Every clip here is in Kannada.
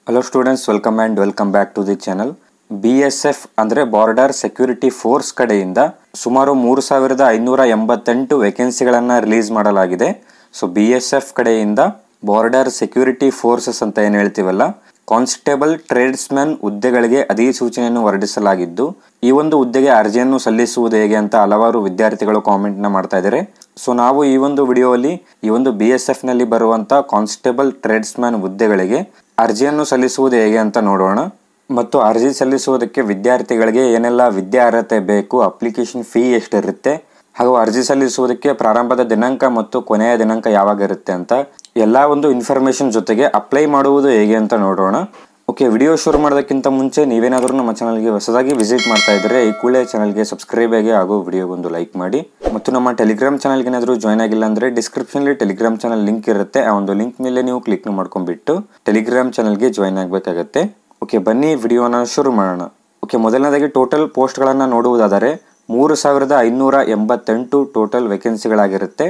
Hello students, welcome back to the channel. BSF ಅಂದರೆ ಬಾರ್ಡರ್ ಸೆಕ್ಯೂರಿಟಿ ಫೋರ್ಸ್ ಕಡೆಯಿಂದ ಸುಮಾರು 3588 ವೇಕೆನ್ಸಿಗಳನ್ನು ರಿಲೀಸ್ ಮಾಡಲಾಗಿದೆ. ಸೊ BSF ಕಡೆಯಿಂದ ಬಾರ್ಡರ್ ಸೆಕ್ಯೂರಿಟಿ ಫೋರ್ಸಸ್ ಅಂತ ಏನು ಹೇಳ್ತೀವಲ್ಲ, ಕಾನ್ಸ್ಟೇಬಲ್ ಟ್ರೇಡ್ಸ್ಮನ್ ಹುದ್ದೆಗಳಿಗೆ ಅಧಿಸೂಚನೆಯನ್ನು ಹೊರಡಿಸಲಾಗಿದ್ದು, ಈ ಒಂದು ಹುದ್ದೆಗೆ ಅರ್ಜಿಯನ್ನು ಸಲ್ಲಿಸುವುದು ಹೇಗೆ ಅಂತ ಹಲವಾರು ವಿದ್ಯಾರ್ಥಿಗಳು ಕಾಮೆಂಟ್ನ ಮಾಡ್ತಾ ಇದ್ದಾರೆ. ಸೊ ನಾವು ಈ ಒಂದು ವಿಡಿಯೋದಲ್ಲಿ ಈ ಒಂದು BSF ನಲ್ಲಿ ಬರುವಂತ ಕಾನ್ಸ್ಟೇಬಲ್ ಟ್ರೇಡ್ಸ್ಮನ್ ಹುದ್ದೆಗಳಿಗೆ ಅರ್ಜಿಯನ್ನು ಸಲ್ಲಿಸುವುದು ಹೇಗೆ ಅಂತ ನೋಡೋಣ. ಮತ್ತು ಅರ್ಜಿ ಸಲ್ಲಿಸುವುದಕ್ಕೆ ವಿದ್ಯಾರ್ಥಿಗಳಿಗೆ ಏನೆಲ್ಲ ವಿದ್ಯಾರ್ಹತೆ ಬೇಕು, ಅಪ್ಲಿಕೇಶನ್ ಫೀ ಎಷ್ಟಿರುತ್ತೆ, ಹಾಗೂ ಅರ್ಜಿ ಸಲ್ಲಿಸುವುದಕ್ಕೆ ಪ್ರಾರಂಭದ ದಿನಾಂಕ ಮತ್ತು ಕೊನೆಯ ದಿನಾಂಕ ಯಾವಾಗ ಇರುತ್ತೆ ಅಂತ ಎಲ್ಲ ಒಂದು ಇನ್ಫಾರ್ಮೇಶನ್ ಜೊತೆಗೆ ಅಪ್ಲೈ ಮಾಡುವುದು ಹೇಗೆ ಅಂತ ನೋಡೋಣ. ಓಕೆ, ವಿಡಿಯೋ ಶುರು ಮಾಡೋದಕ್ಕಿಂತ ಮುಂಚೆ ನೀವೇನಾದರೂ ನಮ್ಮ ಚಾನಲ್ಗೆ ಹೊಸದಾಗಿ ವಿಸಿಟ್ ಮಾಡ್ತಾ ಇದ್ದರೆ ಈ ಕೂಡಲೇ ಚಾನಲ್ಗೆ ಸಬ್ಸ್ಕ್ರೈಬ್ ಆಗಿ ಹಾಗೂ ವಿಡಿಯೋಗೊಂದು ಲೈಕ್ ಮಾಡಿ. ಮತ್ತು ನಮ್ಮ ಟೆಲಿಗ್ರಾಮ್ ಚಾನಲ್ಗೆ ಏನಾದರೂ ಜಾಯ್ನ್ ಆಗಿಲ್ಲ ಅಂದರೆ ಡಿಸ್ಕ್ರಿಪ್ಷನಲ್ಲಿ ಟೆಲಿಗ್ರಾಮ್ ಚಾನಲ್ ಲಿಂಕ್ ಇರುತ್ತೆ. ಆ ಒಂದು ಲಿಂಕ್ ಮೇಲೆ ನೀವು ಕ್ಲಿಕ್ ಮಾಡ್ಕೊಂಡ್ಬಿಟ್ಟು ಟೆಲಿಗ್ರಾಮ್ ಚಾನಲ್ಗೆ ಜಾಯ್ನ್ ಆಗಬೇಕಾಗತ್ತೆ. ಓಕೆ, ಬನ್ನಿ ವಿಡಿಯೋನ ಶುರು ಮಾಡೋಣ. ಓಕೆ, ಮೊದಲನೇದಾಗಿ ಟೋಟಲ್ ಪೋಸ್ಟ್ಗಳನ್ನು ನೋಡುವುದಾದರೆ 3588 ಟೋಟಲ್ ವೇಕೆನ್ಸಿಗಳಾಗಿರುತ್ತೆ.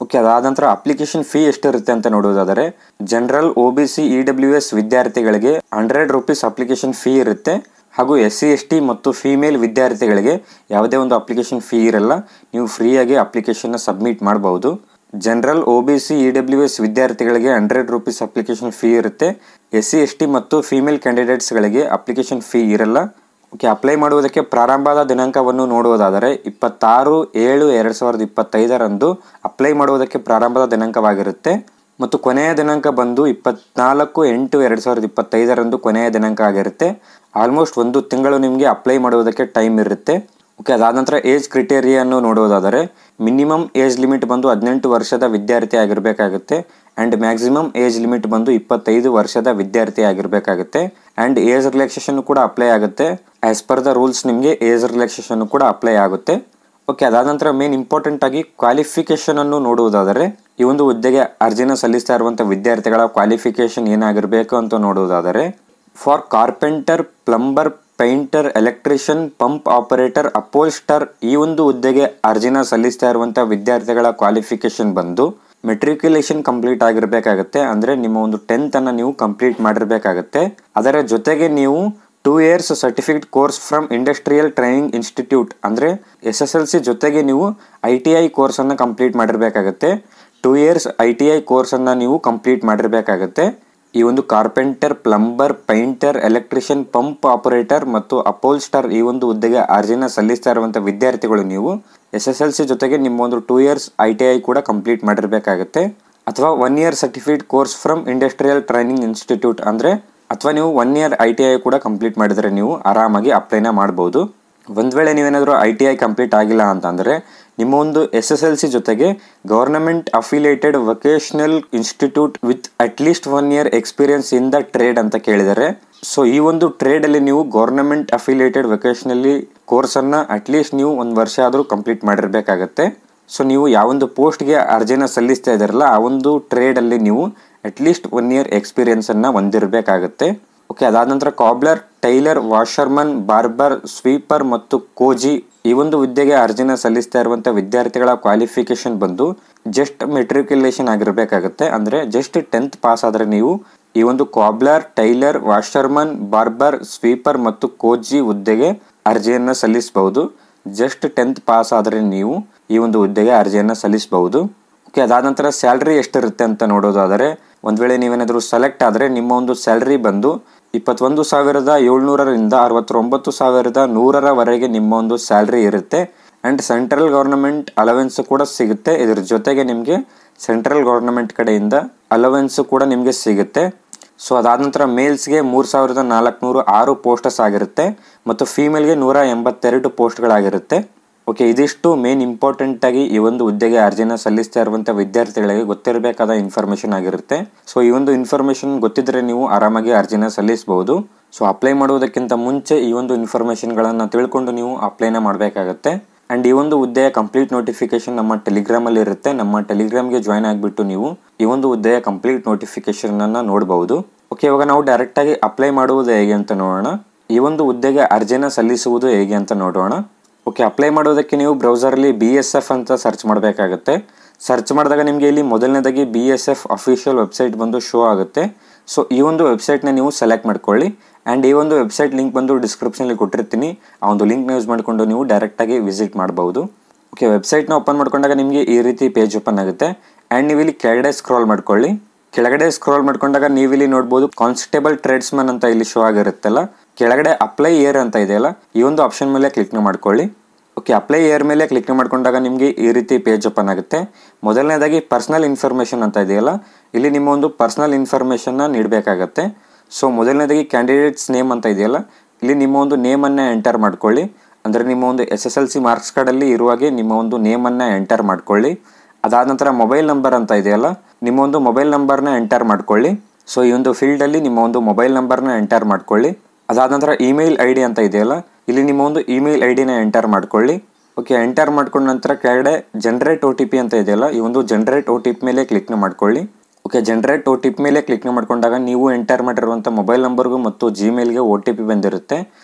ಓಕೆ, ಅದಾದ ನಂತರ ಅಪ್ಲಿಕೇಶನ್ ಫೀ ಎಷ್ಟಿರುತ್ತೆ ಅಂತ ನೋಡುವುದಾದರೆ ಜನರಲ್ OBC EWS ವಿದ್ಯಾರ್ಥಿಗಳಿಗೆ 100 ರೂಪೀಸ್ ಅಪ್ಲಿಕೇಶನ್ ಫೀ ಇರುತ್ತೆ. ಹಾಗೂ SC ST ಮತ್ತು ಫೀಮೇಲ್ ವಿದ್ಯಾರ್ಥಿಗಳಿಗೆ ಯಾವುದೇ ಒಂದು ಅಪ್ಲಿಕೇಶನ್ ಫೀ ಇರಲ್ಲ, ನೀವು ಫ್ರೀಯಾಗಿ ಅಪ್ಲಿಕೇಶನ್ನ ಸಬ್ಮಿಟ್ ಮಾಡಬಹುದು. ಜನರಲ್ OBC EWS ವಿದ್ಯಾರ್ಥಿಗಳಿಗೆ 100 ರೂಪೀಸ್ ಅಪ್ಲಿಕೇಶನ್ ಫೀ ಇರುತ್ತೆ. SC ST ಮತ್ತು ಫೀಮೇಲ್ ಕ್ಯಾಂಡಿಡೇಟ್ಸ್ಗಳಿಗೆ ಅಪ್ಲಿಕೇಶನ್ ಫೀ ಇರಲ್ಲ. ಓಕೆ, ಅಪ್ಲೈ ಮಾಡುವುದಕ್ಕೆ ಪ್ರಾರಂಭದ ದಿನಾಂಕವನ್ನು ನೋಡುವುದಾದರೆ 26/7/2025 ಅಪ್ಲೈ ಮಾಡುವುದಕ್ಕೆ ಪ್ರಾರಂಭದ ದಿನಾಂಕವಾಗಿರುತ್ತೆ. ಮತ್ತು ಕೊನೆಯ ದಿನಾಂಕ ಬಂದು 24/8/2025 ಕೊನೆಯ ದಿನಾಂಕ ಆಗಿರುತ್ತೆ. ಆಲ್ಮೋಸ್ಟ್ ಒಂದು ತಿಂಗಳು ನಿಮಗೆ ಅಪ್ಲೈ ಮಾಡುವುದಕ್ಕೆ ಟೈಮ್ ಇರುತ್ತೆ. ಓಕೆ, ಅದಾದ ನಂತರ ಏಜ್ ಕ್ರಿಟೇರಿಯನ್ನು ನೋಡುವುದಾದರೆ ಮಿನಿಮಮ್ ಏಜ್ ಲಿಮಿಟ್ ಬಂದು 18 ವರ್ಷದ ವಿದ್ಯಾರ್ಥಿ ಆಗಿರಬೇಕಾಗುತ್ತೆ. ಆ್ಯಂಡ್ ಮ್ಯಾಕ್ಸಿಮಮ್ ಏಜ್ ಲಿಮಿಟ್ ಬಂದು 25 ವರ್ಷದ ವಿದ್ಯಾರ್ಥಿ ಆಗಿರಬೇಕಾಗುತ್ತೆ. ಆ್ಯಂಡ್ ಏಜ್ ರಿಲ್ಯಾಕ್ಸೇಷನ್ ಕೂಡ ಅಪ್ಲೈ ಆಗುತ್ತೆ. ಆಸ್ ಪರ್ ದ ರೂಲ್ಸ್ ನಿಮಗೆ ಏಜ್ ರಿಲ್ಯಾಕ್ಸೇಷನ್ ಕೂಡ ಅಪ್ಲೈ ಆಗುತ್ತೆ. ಓಕೆ, ಅದಾದ ನಂತರ ಮೇನ್ ಇಂಪಾರ್ಟೆಂಟ್ ಆಗಿ ಕ್ವಾಲಿಫಿಕೇಶನ್ ಅನ್ನು ನೋಡುವುದಾದರೆ ಈ ಒಂದು ಹುದ್ದೆಗೆ ಅರ್ಜಿನ ಸಲ್ಲಿಸ್ತಾ ಇರುವಂಥ ವಿದ್ಯಾರ್ಥಿಗಳ ಕ್ವಾಲಿಫಿಕೇಶನ್ ಏನಾಗಿರಬೇಕು ಅಂತ ನೋಡುವುದಾದರೆ for carpenter, plumber, painter, electrician, pump operator, upholster ಈ ಒಂದು ಹುದ್ದೆಗೆ ಅರ್ಜಿನ ಸಲ್ಲಿಸ್ತಾ ಇರುವಂಥ ವಿದ್ಯಾರ್ಥಿಗಳ ಕ್ವಾಲಿಫಿಕೇಶನ್ ಬಂದು ಮೆಟ್ರಿಕ್ಯುಲೇಷನ್ ಕಂಪ್ಲೀಟ್ ಆಗಿರಬೇಕಾಗತ್ತೆ. ಅಂದರೆ ನಿಮ್ಮ ಒಂದು 10th ಅನ್ನು ನೀವು ಕಂಪ್ಲೀಟ್ ಮಾಡಿರಬೇಕಾಗತ್ತೆ. ಅದರ ಜೊತೆಗೆ ನೀವು 2 years certificate course from industrial training institute ಅಂದರೆ SSLC ಜೊತೆಗೆ ನೀವು ITI ಕೋರ್ಸನ್ನು ಕಂಪ್ಲೀಟ್ ಮಾಡಿರಬೇಕಾಗತ್ತೆ. 2 years ITI ಕೋರ್ಸನ್ನು ನೀವು ಕಂಪ್ಲೀಟ್ ಮಾಡಿರಬೇಕಾಗತ್ತೆ. ಈ ಒಂದು carpenter, plumber, painter, electrician, pump operator ಮತ್ತು ಅಪೋಲ್ಸ್ಟರ್ ಈ ಒಂದು ಹುದ್ದೆಗೆ ಅರ್ಜಿನ ಸಲ್ಲಿಸ್ತಾ ಇರುವಂಥ ವಿದ್ಯಾರ್ಥಿಗಳು ನೀವು SSLC ಜೊತೆಗೆ ನಿಮ್ಮ ಒಂದು 2 years ITI ಕೂಡ ಕಂಪ್ಲೀಟ್ ಮಾಡಿರಬೇಕಾಗತ್ತೆ. ಅಥವಾ 1 year certificate course from industrial training institute ಅಂದರೆ ಅಥವಾ ನೀವು 1 year ITI ಕೂಡ ಕಂಪ್ಲೀಟ್ ಮಾಡಿದರೆ ನೀವು ಆರಾಮಾಗಿ ಅಪ್ಲೈನ ಮಾಡ್ಬೋದು. ಒಂದು ವೇಳೆ ನೀವೇನಾದರೂ ITI ಕಂಪ್ಲೀಟ್ ಆಗಿಲ್ಲ ಅಂತಂದರೆ ನಿಮ್ಮ ಒಂದು SSLC ಜೊತೆಗೆ government affiliated vocational institute with at least 1 year experience in the trade ಅಂತ ಕೇಳಿದರೆ, ಸೊ ಈ ಒಂದು ಟ್ರೇಡಲ್ಲಿ ನೀವು ಗವರ್ನಮೆಂಟ್ ಅಫಿಲಿಯೇಟೆಡ್ ವೊಕೇಶನಲ್ಲಿ ಕೋರ್ಸನ್ನು ಅಟ್ಲೀಸ್ಟ್ ನೀವು 1 ವರ್ಷ ಆದರೂ ಕಂಪ್ಲೀಟ್ ಮಾಡಿರಬೇಕಾಗತ್ತೆ. ಸೊ ನೀವು ಯಾವೊಂದು ಪೋಸ್ಟ್ಗೆ ಅರ್ಜಿನ ಸಲ್ಲಿಸ್ತಾ ಇದ್ದಾರಲ್ಲ ಆ ಒಂದು ಟ್ರೇಡಲ್ಲಿ ನೀವು ಅಟ್ಲೀಸ್ಟ್ 1 year ಎಕ್ಸ್ಪೀರಿಯನ್ಸನ್ನು ಹೊಂದಿರಬೇಕಾಗತ್ತೆ. ಓಕೆ, ಅದಾದ ನಂತರ ಕಾಬ್ಲರ್, ಟೈಲರ್, ವಾಷರ್ಮನ್, ಬಾರ್ಬರ್, ಸ್ವೀಪರ್ ಮತ್ತು ಕೋಜಿ ಈ ಒಂದು ಹುದ್ದೆಗೆ ಅರ್ಜಿನ ಸಲ್ಲಿಸ್ತಾ ಇರುವಂಥ ವಿದ್ಯಾರ್ಥಿಗಳ ಕ್ವಾಲಿಫಿಕೇಶನ್ ಬಂದು ಜಸ್ಟ್ ಮೆಟ್ರಿಕ್ಯುಲೇಷನ್ ಆಗಿರಬೇಕಾಗತ್ತೆ. ಅಂದರೆ ಜಸ್ಟ್ 10th ಪಾಸ್ ಆದರೆ ನೀವು ಈ ಒಂದು ಕಾಬ್ಲರ್, ಟೈಲರ್, ವಾಷರ್ಮನ್, ಬಾರ್ಬರ್, ಸ್ವೀಪರ್ ಮತ್ತು ಕೋಜಿ ಹುದ್ದೆಗೆ ಅರ್ಜಿಯನ್ನು ಸಲ್ಲಿಸಬಹುದು. ಜಸ್ಟ್ 10th ಪಾಸ್ ಆದರೆ ನೀವು ಈ ಒಂದು ಹುದ್ದೆಗೆ ಅರ್ಜಿಯನ್ನು ಸಲ್ಲಿಸಬಹುದು. ಓಕೆ, ಅದಾದ ನಂತರ ಸ್ಯಾಲ್ರಿ ಎಷ್ಟಿರುತ್ತೆ ಅಂತ ನೋಡೋದಾದರೆ ಒಂದು ವೇಳೆ ನೀವೇನಾದರೂ ಸೆಲೆಕ್ಟ್ ಆದರೆ ನಿಮ್ಮ ಒಂದು ಸ್ಯಾಲ್ರಿ ಬಂದು 21,700ರಿಂದ 69,100ರವರೆಗೆ ನಿಮ್ಮ ಒಂದು ಸ್ಯಾಲ್ರಿ ಇರುತ್ತೆ. ಆ್ಯಂಡ್ ಸೆಂಟ್ರಲ್ ಗೌರ್ನಮೆಂಟ್ ಅಲವೆನ್ಸ್ ಕೂಡ ಸಿಗುತ್ತೆ. ಇದರ ಜೊತೆಗೆ ನಿಮಗೆ ಸೆಂಟ್ರಲ್ ಗೌರ್ನಮೆಂಟ್ ಕಡೆಯಿಂದ ಅಲವೆನ್ಸ್ ಕೂಡ ನಿಮಗೆ ಸಿಗುತ್ತೆ. ಸೊ ಅದಾದ ನಂತರ ಮೇಲ್ಸ್ಗೆ 3,406 ಪೋಸ್ಟಸ್ ಆಗಿರುತ್ತೆ ಮತ್ತು ಫೀಮೇಲ್ಗೆ 182 ಪೋಸ್ಟ್ಗಳಾಗಿರುತ್ತೆ. ಓಕೆ, ಇದಿಷ್ಟು ಮೇನ್ ಇಂಪಾರ್ಟೆಂಟ್ ಆಗಿ ಈ ಒಂದು ಹುದ್ದೆಗೆ ಅರ್ಜಿನ ಸಲ್ಲಿಸ್ತಾ ಇರುವಂಥ ವಿದ್ಯಾರ್ಥಿಗಳಿಗೆ ಗೊತ್ತಿರಬೇಕಾದ ಇನ್ಫಾರ್ಮೇಷನ್ ಆಗಿರುತ್ತೆ. ಸೊ ಈ ಒಂದು ಇನ್ಫಾರ್ಮೇಷನ್ ಗೊತ್ತಿದ್ದರೆ ನೀವು ಆರಾಮಾಗಿ ಅರ್ಜಿನ ಸಲ್ಲಿಸಬಹುದು. ಸೊ ಅಪ್ಲೈ ಮಾಡುವುದಕ್ಕಿಂತ ಮುಂಚೆ ಈ ಒಂದು ಇನ್ಫಾರ್ಮೇಷನ್ಗಳನ್ನು ತಿಳ್ಕೊಂಡು ನೀವು ಅಪ್ಲೈನ ಮಾಡಬೇಕಾಗತ್ತೆ. ಆ್ಯಂಡ್ ಈ ಒಂದು ಹುದ್ದೆಯ ಕಂಪ್ಲೀಟ್ ನೋಟಿಫಿಕೇಶನ್ ನಮ್ಮ ಟೆಲಿಗ್ರಾಮಲ್ಲಿ ಇರುತ್ತೆ. ನಮ್ಮ ಟೆಲಿಗ್ರಾಮ್ಗೆ ಜಾಯ್ನ್ ಆಗಿಬಿಟ್ಟು ನೀವು ಈ ಒಂದು ಹುದ್ದೆಯ ಕಂಪ್ಲೀಟ್ ನೋಟಿಫಿಕೇಶನನ್ನು ನೋಡಬಹುದು. ಓಕೆ, ಇವಾಗ ನಾವು ಡೈರೆಕ್ಟಾಗಿ ಅಪ್ಲೈ ಮಾಡುವುದು ಹೇಗೆ ಅಂತ ನೋಡೋಣ. ಈ ಒಂದು ಹುದ್ದೆಗೆ ಅರ್ಜಿನ ಸಲ್ಲಿಸುವುದು ಹೇಗೆ ಅಂತ ನೋಡೋಣ. ಓಕೆ, ಅಪ್ಲೈ ಮಾಡೋದಕ್ಕೆ ನೀವು ಬ್ರೌಸರಲ್ಲಿ BSF ಅಂತ ಸರ್ಚ್ ಮಾಡಬೇಕಾಗುತ್ತೆ. ಸರ್ಚ್ ಮಾಡಿದಾಗ ನಿಮಗೆ ಇಲ್ಲಿ ಮೊದಲನೇದಾಗಿ BSF ಅಫಿಷಿಯಲ್ ವೆಬ್ಸೈಟ್ ಬಂದು ಶೋ ಆಗುತ್ತೆ. ಸೊ ಈ ಒಂದು ವೆಬ್ಸೈಟ್ನ ನೀವು ಸೆಲೆಕ್ಟ್ ಮಾಡ್ಕೊಳ್ಳಿ. ಆ್ಯಂಡ್ ಈ ಒಂದು ವೆಬ್ಸೈಟ್ ಲಿಂಕ್ ಬಂದು ಡಿಸ್ಕ್ರಿಪ್ಷನಲ್ಲಿ ಕೊಟ್ಟಿರ್ತೀನಿ. ಆ ಒಂದು ಲಿಂಕ್ನ ಯೂಸ್ ಮಾಡಿಕೊಂಡು ನೀವು ಡೈರೆಕ್ಟಾಗಿ ವಿಸಿಟ್ ಮಾಡ್ಬೋದು. ಓಕೆ, ವೆಬ್ಸೈಟ್ನ ಓಪನ್ ಮಾಡ್ಕೊಂಡಾಗ ನಿಮಗೆ ಈ ರೀತಿ ಪೇಜ್ ಓಪನ್ ಆಗುತ್ತೆ. ಆ್ಯಂಡ್ ನೀವು ಇಲ್ಲಿ ಕೆಳಗಡೆ ಸ್ಕ್ರೋಲ್ ಮಾಡ್ಕೊಳ್ಳಿ. ಕೆಳಗಡೆ ಸ್ಕ್ರೋಲ್ ಮಾಡ್ಕೊಂಡಾಗ ನೀವು ಇಲ್ಲಿ ನೋಡ್ಬೋದು ಕಾನ್ಸ್ಟೇಬಲ್ ಟ್ರೇಡ್ಸ್ಮನ್ ಅಂತ ಇಲ್ಲಿ ಶೋ ಆಗಿರುತ್ತಲ್ಲ, ಕೆಳಗಡೆ ಅಪ್ಲೈ ಇಯರ್ ಅಂತ ಇದೆಯಲ್ಲ, ಈ ಒಂದು ಆಪ್ಷನ್ ಮೇಲೆ ಕ್ಲಿಕ್ನ ಮಾಡ್ಕೊಳ್ಳಿ. ಓಕೆ, ಅಪ್ಲೈ ಇಯರ್ ಮೇಲೆ ಕ್ಲಿಕ್ ಮಾಡ್ಕೊಂಡಾಗ ನಿಮಗೆ ಈ ರೀತಿ ಪೇಜ್ ಓಪನ್ ಆಗುತ್ತೆ. ಮೊದಲನೇದಾಗಿ ಪರ್ಸನಲ್ ಇನ್ಫಾರ್ಮೇಷನ್ ಅಂತ ಇದೆಯಲ್ಲ, ಇಲ್ಲಿ ನಿಮ್ಮ ಒಂದು ಪರ್ಸನಲ್ ಇನ್ಫಾರ್ಮೇಷನ್ನ ನೀಡಬೇಕಾಗತ್ತೆ. ಸೊ ಮೊದಲನೇದಾಗಿ ಕ್ಯಾಂಡಿಡೇಟ್ಸ್ ನೇಮ್ ಅಂತ ಇದೆಯಲ್ಲ, ಇಲ್ಲಿ ನಿಮ್ಮ ಒಂದು ನೇಮನ್ನು ಎಂಟರ್ ಮಾಡ್ಕೊಳ್ಳಿ. ಅಂದರೆ ನಿಮ್ಮ ಒಂದು SSLC ಮಾರ್ಕ್ಸ್ ಕಾರ್ಡಲ್ಲಿ ಇರುವಾಗೆ ನಿಮ್ಮ ಒಂದು ನೇಮನ್ನು ಎಂಟರ್ ಮಾಡ್ಕೊಳ್ಳಿ. ಅದಾದ ನಂತರ ಮೊಬೈಲ್ ನಂಬರ್ ಅಂತ ಇದೆಯಲ್ಲ, ನಿಮ್ಮ ಒಂದು ಮೊಬೈಲ್ ನಂಬರ್ನ ಎಂಟರ್ ಮಾಡ್ಕೊಳ್ಳಿ. ಸೊ ಈ ಒಂದು ಫೀಲ್ಡಲ್ಲಿ ನಿಮ್ಮ ಒಂದು ಮೊಬೈಲ್ ನಂಬರ್ನ ಎಂಟರ್ ಮಾಡ್ಕೊಳ್ಳಿ. ಅದಾದ ನಂತರ ಇಮೇಲ್ ID ಅಂತ ಇದೆಯಲ್ಲ, ಇಲ್ಲಿ ನಿಮ್ಮ ಒಂದು ಇಮೇಲ್ IDನ ಎಂಟರ್ ಮಾಡ್ಕೊಳ್ಳಿ. ಓಕೆ, ಎಂಟರ್ ಮಾಡ್ಕೊಂಡ ನಂತರ ಕೆಳಗಡೆ ಜನರೇಟ್ OTP ಅಂತ ಇದೆಯಲ್ಲ, ಈ ಒಂದು ಜನರೇಟ್ OTP ಮೇಲೆ ಕ್ಲಿಕ್ನ ಮಾಡ್ಕೊಳ್ಳಿ. ಓಕೆ, ಜನರೇಟ್ OTP ಮೇಲೆ ಕ್ಲಿಕ್ನ ಮಾಡ್ಕೊಂಡಾಗ ನೀವು ಎಂಟರ್ ಮಾಡಿರುವಂಥ ಮೊಬೈಲ್ ನಂಬರ್ಗೂ ಮತ್ತು ಜಿಮೇಲ್ಗೆ OTP ಬಂದಿರುತ್ತೆ.